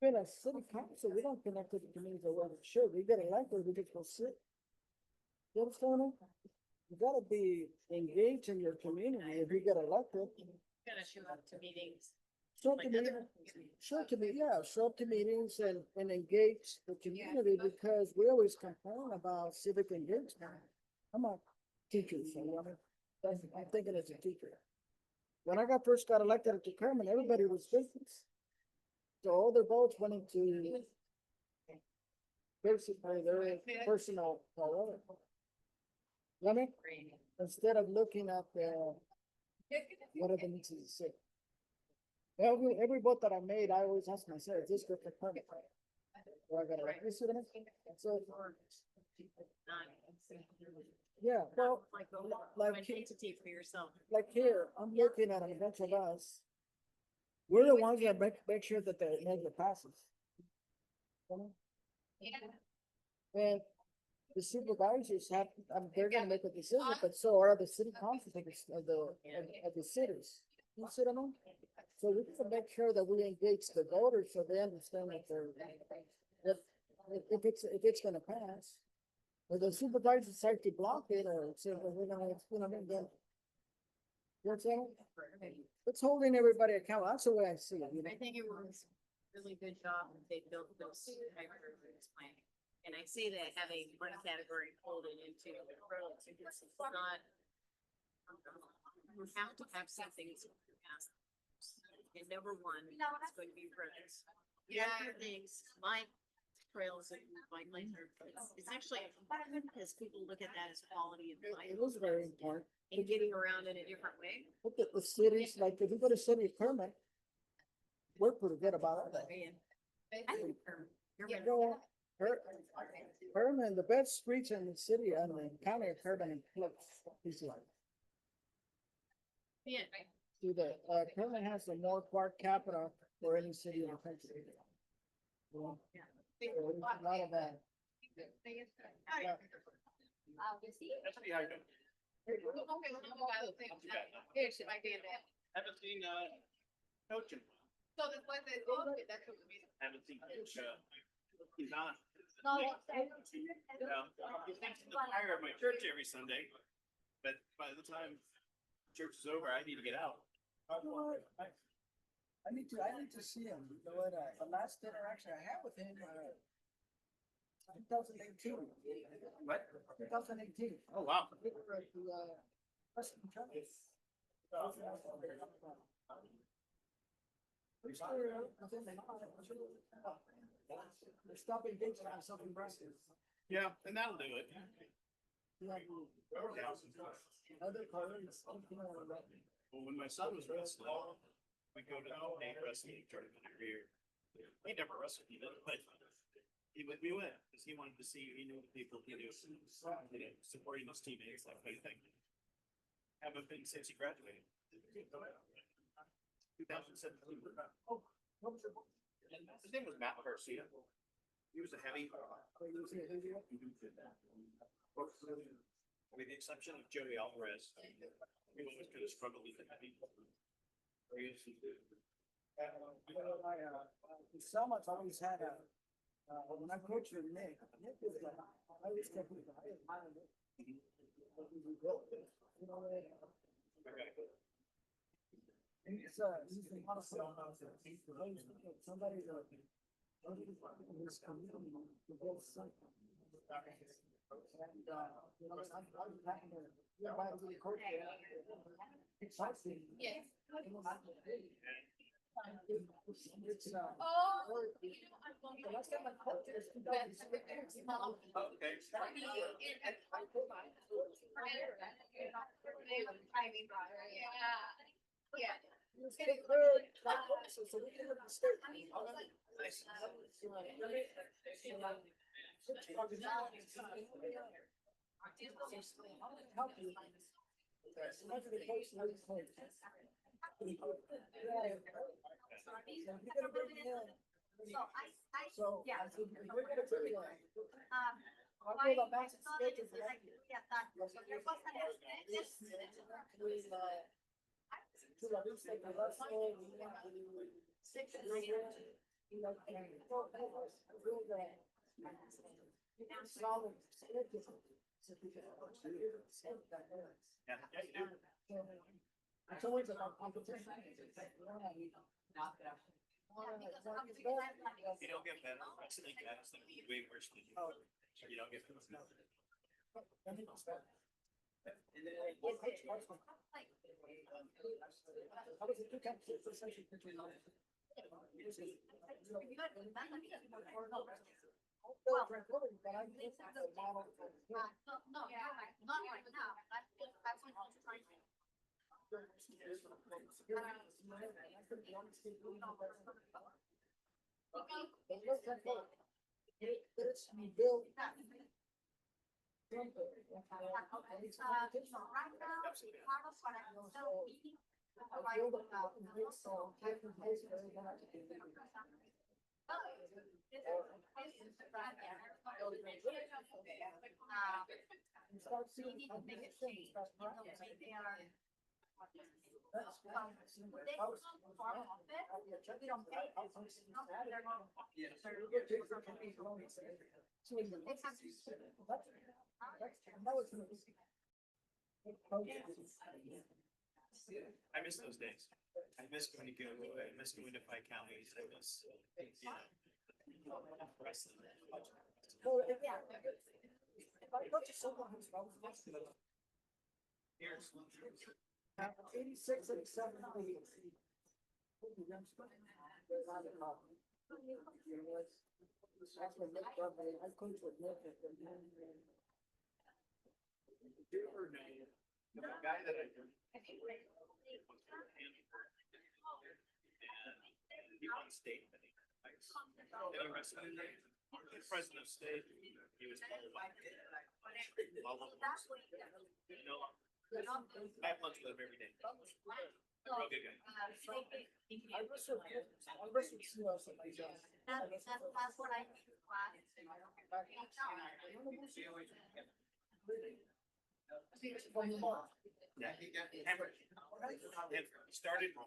In a city council, we don't connect to the community the way we should, we get elected, we just go sit. You understand me? You gotta be engaged in your community if you get elected. Gotta show up to meetings. Show up Like to other meetings, show up to meetings and engage the community because we always complain about civic engagement. I'm a teacher, so I'm thinking as a teacher. When I first got elected to Kerman, everybody was business. So all their votes went into basically their personal priority. You know what I mean? Instead of looking at what are the needs of the city. Every vote that I made, I always ask myself, is this good for Kerman? Or I gotta like this, you know? So. Yeah, well, like, entity for yourself. like here, I'm looking at a bunch of us. We're the ones that make sure that the measure passes. You know? And the supervisors have, they're gonna make a decision, but so are the city councils of the cities. You see what I mean? So we can make sure that we engage the voters so they understand that if it's gonna pass. Or the supervisors decide to block it or say, well, we're gonna, you know, then, you know what I'm saying? It's holding everybody accountable. That's the way I see it, you know? I think it was a really good job that they built those hyper-urban planning. And I say that having one category folded into roads, because it's not. We have to have something to pass. And number one, it's going to be roads. The other things, like trails and bike lanes, it's actually, because people look at that as quality of life. It was very important. And getting around in a different way. Look at the cities, like if you go to city of Kermit, we're pretty good about all that. I think You know, Kermit, the best streets in the city and the county of Kermit is like. Yeah. See that, Kermit has the more park capita for any city in the country. You know? So there's a lot of that. Yeah. Haven't seen, coaching. So that's why they, that's what we. Haven't seen coach, he's on. He thinks in the choir of my church every Sunday, but by the time church is over, I need to get out. I need to see him. You know what, the last interaction I had with him, 2018. What? 2018. Oh, wow. We were at the, Western Church. They're stopping things around something aggressive. Yeah, and that'll do it. Other colors. Well, when my son was wrestling, we go to a wrestling tournament every year. He never wrestled, he didn't, but we went, because he wanted to see, he knew the people he knew, supporting his teammates, that kind of thing. Haven't been since he graduated. 2017. Oh, what was your book? His name was Matt Garcia. He was a heavy. With the exception of Joey Alvarez, he always kind of struggled with the heavy. Selma's always had when I coached with Nick is I always kept it. You know, he's the one of somebody that this community to build something. And you know, I'm happy to be invited to the coach. Exciting. Yes. It's the last time I coached was 2006. Okay. Yeah. It's getting good. So we can look at the state. So, yeah, we're gonna bring it. I'll go to Max State is like, to the least like the last one, we want to do 6 and 9. You know, and really solid. It's always about competition. You don't get better. Wrestling guys that be way worse than you. You don't get better. I miss those days. I miss going to go, I miss going to Pike County. I miss, rest of the guy that I he won state. And the rest of the president of state, he was I have lunch with him every day. Real good guy. Yeah, he got hammered. Started. Yeah.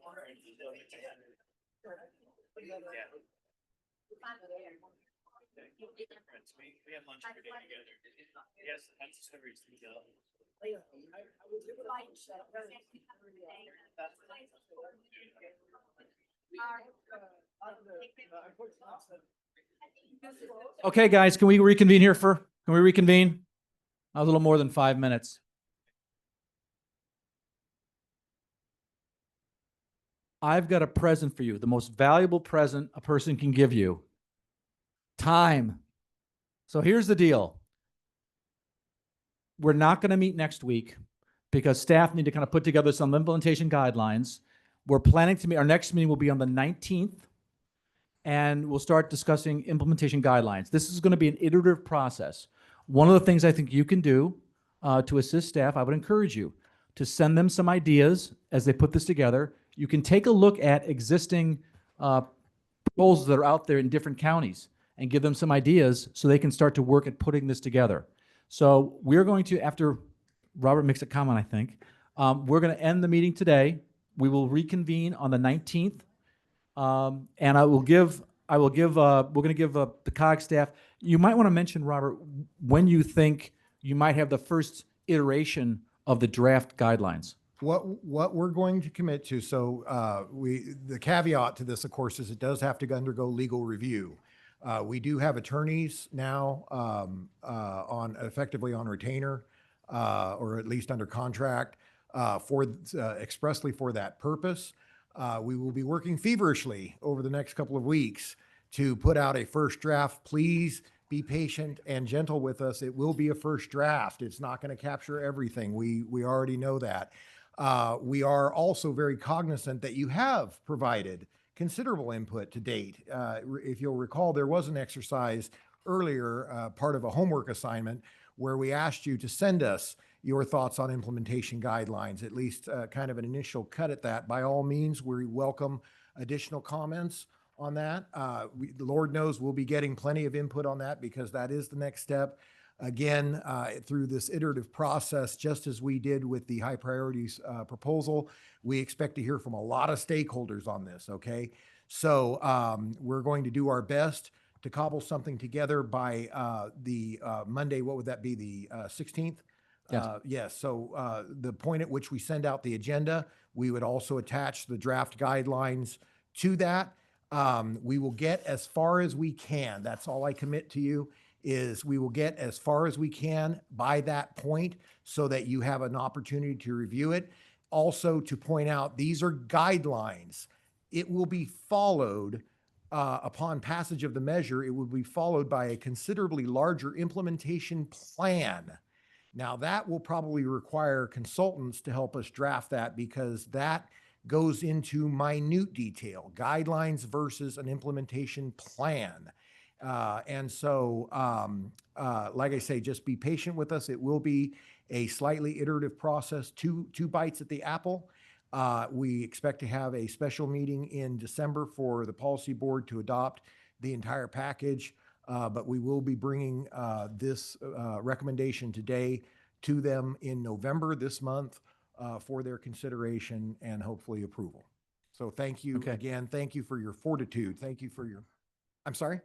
Friends, we have lunch every day together. Yes, that's the stories we tell. Okay, guys, can we reconvene here can we reconvene? A little more than 5 minutes. I've got a present for you, the most valuable present a person can give you. Time. So here's the deal. We're not going to meet next week because staff need to kind of put together some implementation guidelines. We're planning to meet, our next meeting will be on the 19th, and we'll start discussing implementation guidelines. This is going to be an iterative process. One of the things I think you can do to assist staff, I would encourage you to send them some ideas as they put this together. You can take a look at existing proposals that are out there in different counties and give them some ideas so they can start to work at putting this together. So we're going to, after Robert makes a comment, I think, we're going to end the meeting today. We will reconvene on the 19th. And we're going to give the COG staff, you might want to mention, Robert, when you think you might have the first iteration of the draft guidelines. What we're going to commit to, so the caveat to this, of course, is it does have to undergo legal review. We do have attorneys now effectively on retainer, or at least under contract expressly for that purpose. We will be working feverishly over the next couple of weeks to put out a first draft. Please be patient and gentle with us. It will be a first draft. It's not going to capture everything. We already know that. We are also very cognizant that you have provided considerable input to date. If you'll recall, there was an exercise earlier, part of a homework assignment, where we asked you to send us your thoughts on implementation guidelines, at least kind of an initial cut at that. By all means, we welcome additional comments on that. The Lord knows we'll be getting plenty of input on that because that is the next step. Again, through this iterative process, just as we did with the high priorities proposal, we expect to hear from a lot of stakeholders on this, okay? So we're going to do our best to cobble something together by the Monday, what would that be, the 16th? Yes. Yes, so the point at which we send out the agenda, we would also attach the draft guidelines to that. We will get as far as we can. That's all I commit to you. is we will get as far as we can by that point so that you have an opportunity to review it. Also to point out, these are guidelines. It will be followed upon passage of the measure, it will be followed by a considerably larger implementation plan. Now, that will probably require consultants to help us draft that because that goes into minute detail, guidelines versus an implementation plan. And so, like I say, just be patient with us. It will be a slightly iterative process, two bites at the apple. We expect to have a special meeting in December for the policy board to adopt the entire package. But we will be bringing this recommendation today to them in November this month for their consideration and hopefully approval. So thank you again. Thank you for your fortitude. Thank you for your, I'm sorry?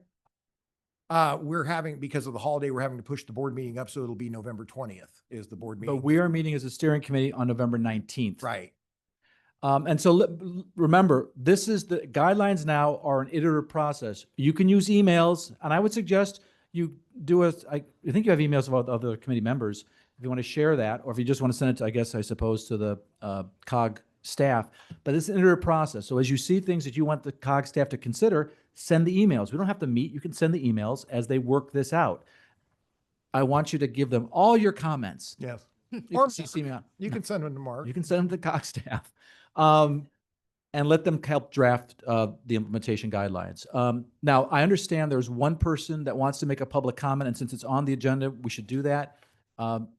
We're having, because of the holiday, we're having to push the board meeting up, so it'll be November 20th is the board meeting. But we are meeting as a steering committee on November 19th. Right. And so remember, this is the guidelines now are an iterative process. You can use emails, and I would suggest you do I think you have emails about other committee members. If you want to share that, or if you just want to send it to, I suppose, to the COG staff. But it's an iterative process. So as you see things that you want the COG staff to consider, send the emails. We don't have to meet. You can send the emails as they work this out. I want you to give them all your comments. Yes. You Or can CC me on. you can send them to Mark. You can send them to COG staff. And let them help draft the implementation guidelines. Now, I understand there's one person that wants to make a public comment, and since it's on the agenda, we should do that.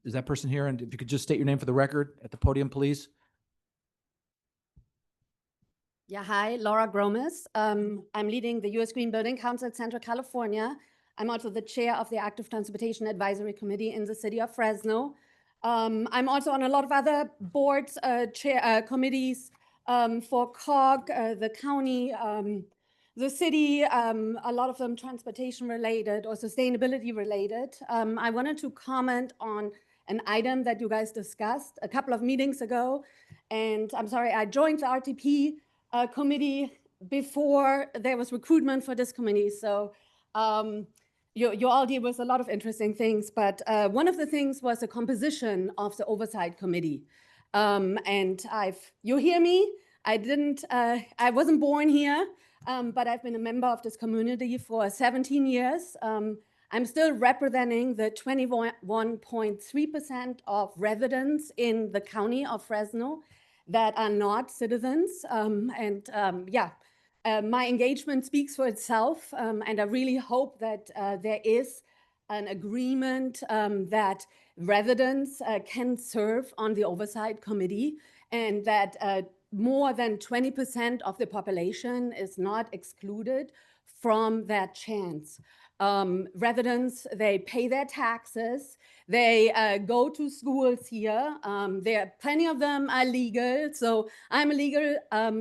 Is that person here? And if you could just state your name for the record at the podium, please. Yeah, hi, Laura Gromis. I'm leading the U.S. Green Building Council at Central California. I'm also the chair of the Active Transportation Advisory Committee in the city of Fresno. I'm also on a lot of other boards, committees for COG, the county, the city, a lot of them transportation related or sustainability related. I wanted to comment on an item that you guys discussed a couple of meetings ago. And I'm sorry, I joined the RTP committee before there was recruitment for this committee. So you all deal with a lot of interesting things, but one of the things was the composition of the oversight committee. And you hear me? I wasn't born here, but I've been a member of this community for 17 years. I'm still representing the 21.3% of residents in the county of Fresno that are not citizens. My engagement speaks for itself, and I really hope that there is an agreement that residents can serve on the oversight committee, and that more than 20% of the population is not excluded from that chance. Residents, they pay their taxes, they go to schools here. Plenty of them are legal, so I'm a legal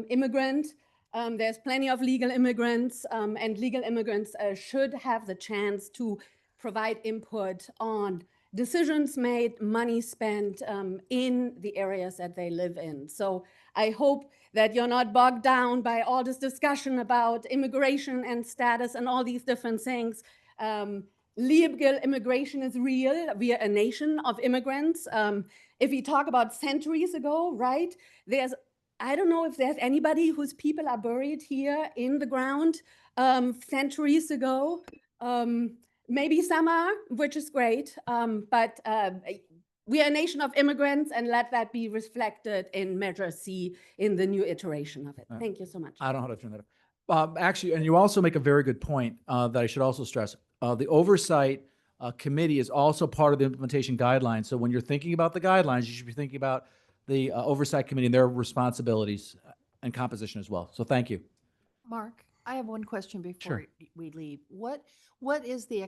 immigrant. There's plenty of legal immigrants, and legal immigrants should have the chance to provide input on decisions made, money spent in the areas that they live in. So I hope that you're not bogged down by all this discussion about immigration and status and all these different things. Legal immigration is real. We are a nation of immigrants. If we talk about centuries ago, right, I don't know if there's anybody whose people are buried here in the ground centuries ago. Maybe some are, which is great, but we are a nation of immigrants, and let that be reflected in Measure C in the new iteration of it. Thank you so much. I don't know how to turn that up. Actually, and you also make a very good point that I should also stress. The oversight committee is also part of the implementation guidelines. So when you're thinking about the guidelines, you should be thinking about the oversight committee and their responsibilities and composition as well. So thank you. Mark, I have one question before we leave. What is the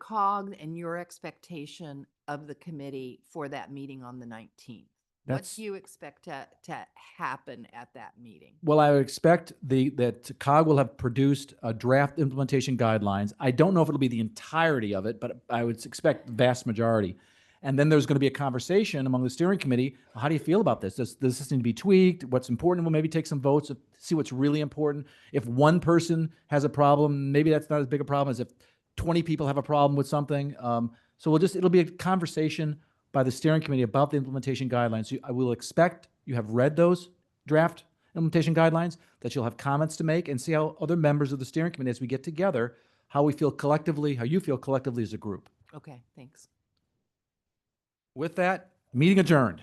COG and your expectation of the committee for that meeting on the 19th? What do you expect to happen at that meeting? Well, I would expect that COG will have produced a draft implementation guidelines. I don't know if it'll be the entirety of it, but I would expect the vast majority. And then there's going to be a conversation among the steering committee. How do you feel about this? Does this need to be tweaked? What's important? We'll maybe take some votes to see what's really important. If one person has a problem, maybe that's not as big a problem as if 20 people have a problem with something. So it'll be a conversation by the steering committee about the implementation guidelines. I will expect you have read those draft implementation guidelines, that you'll have comments to make, and see how other members of the steering committee, as we get together, how you feel collectively as a group. Okay, thanks. With that, meeting adjourned.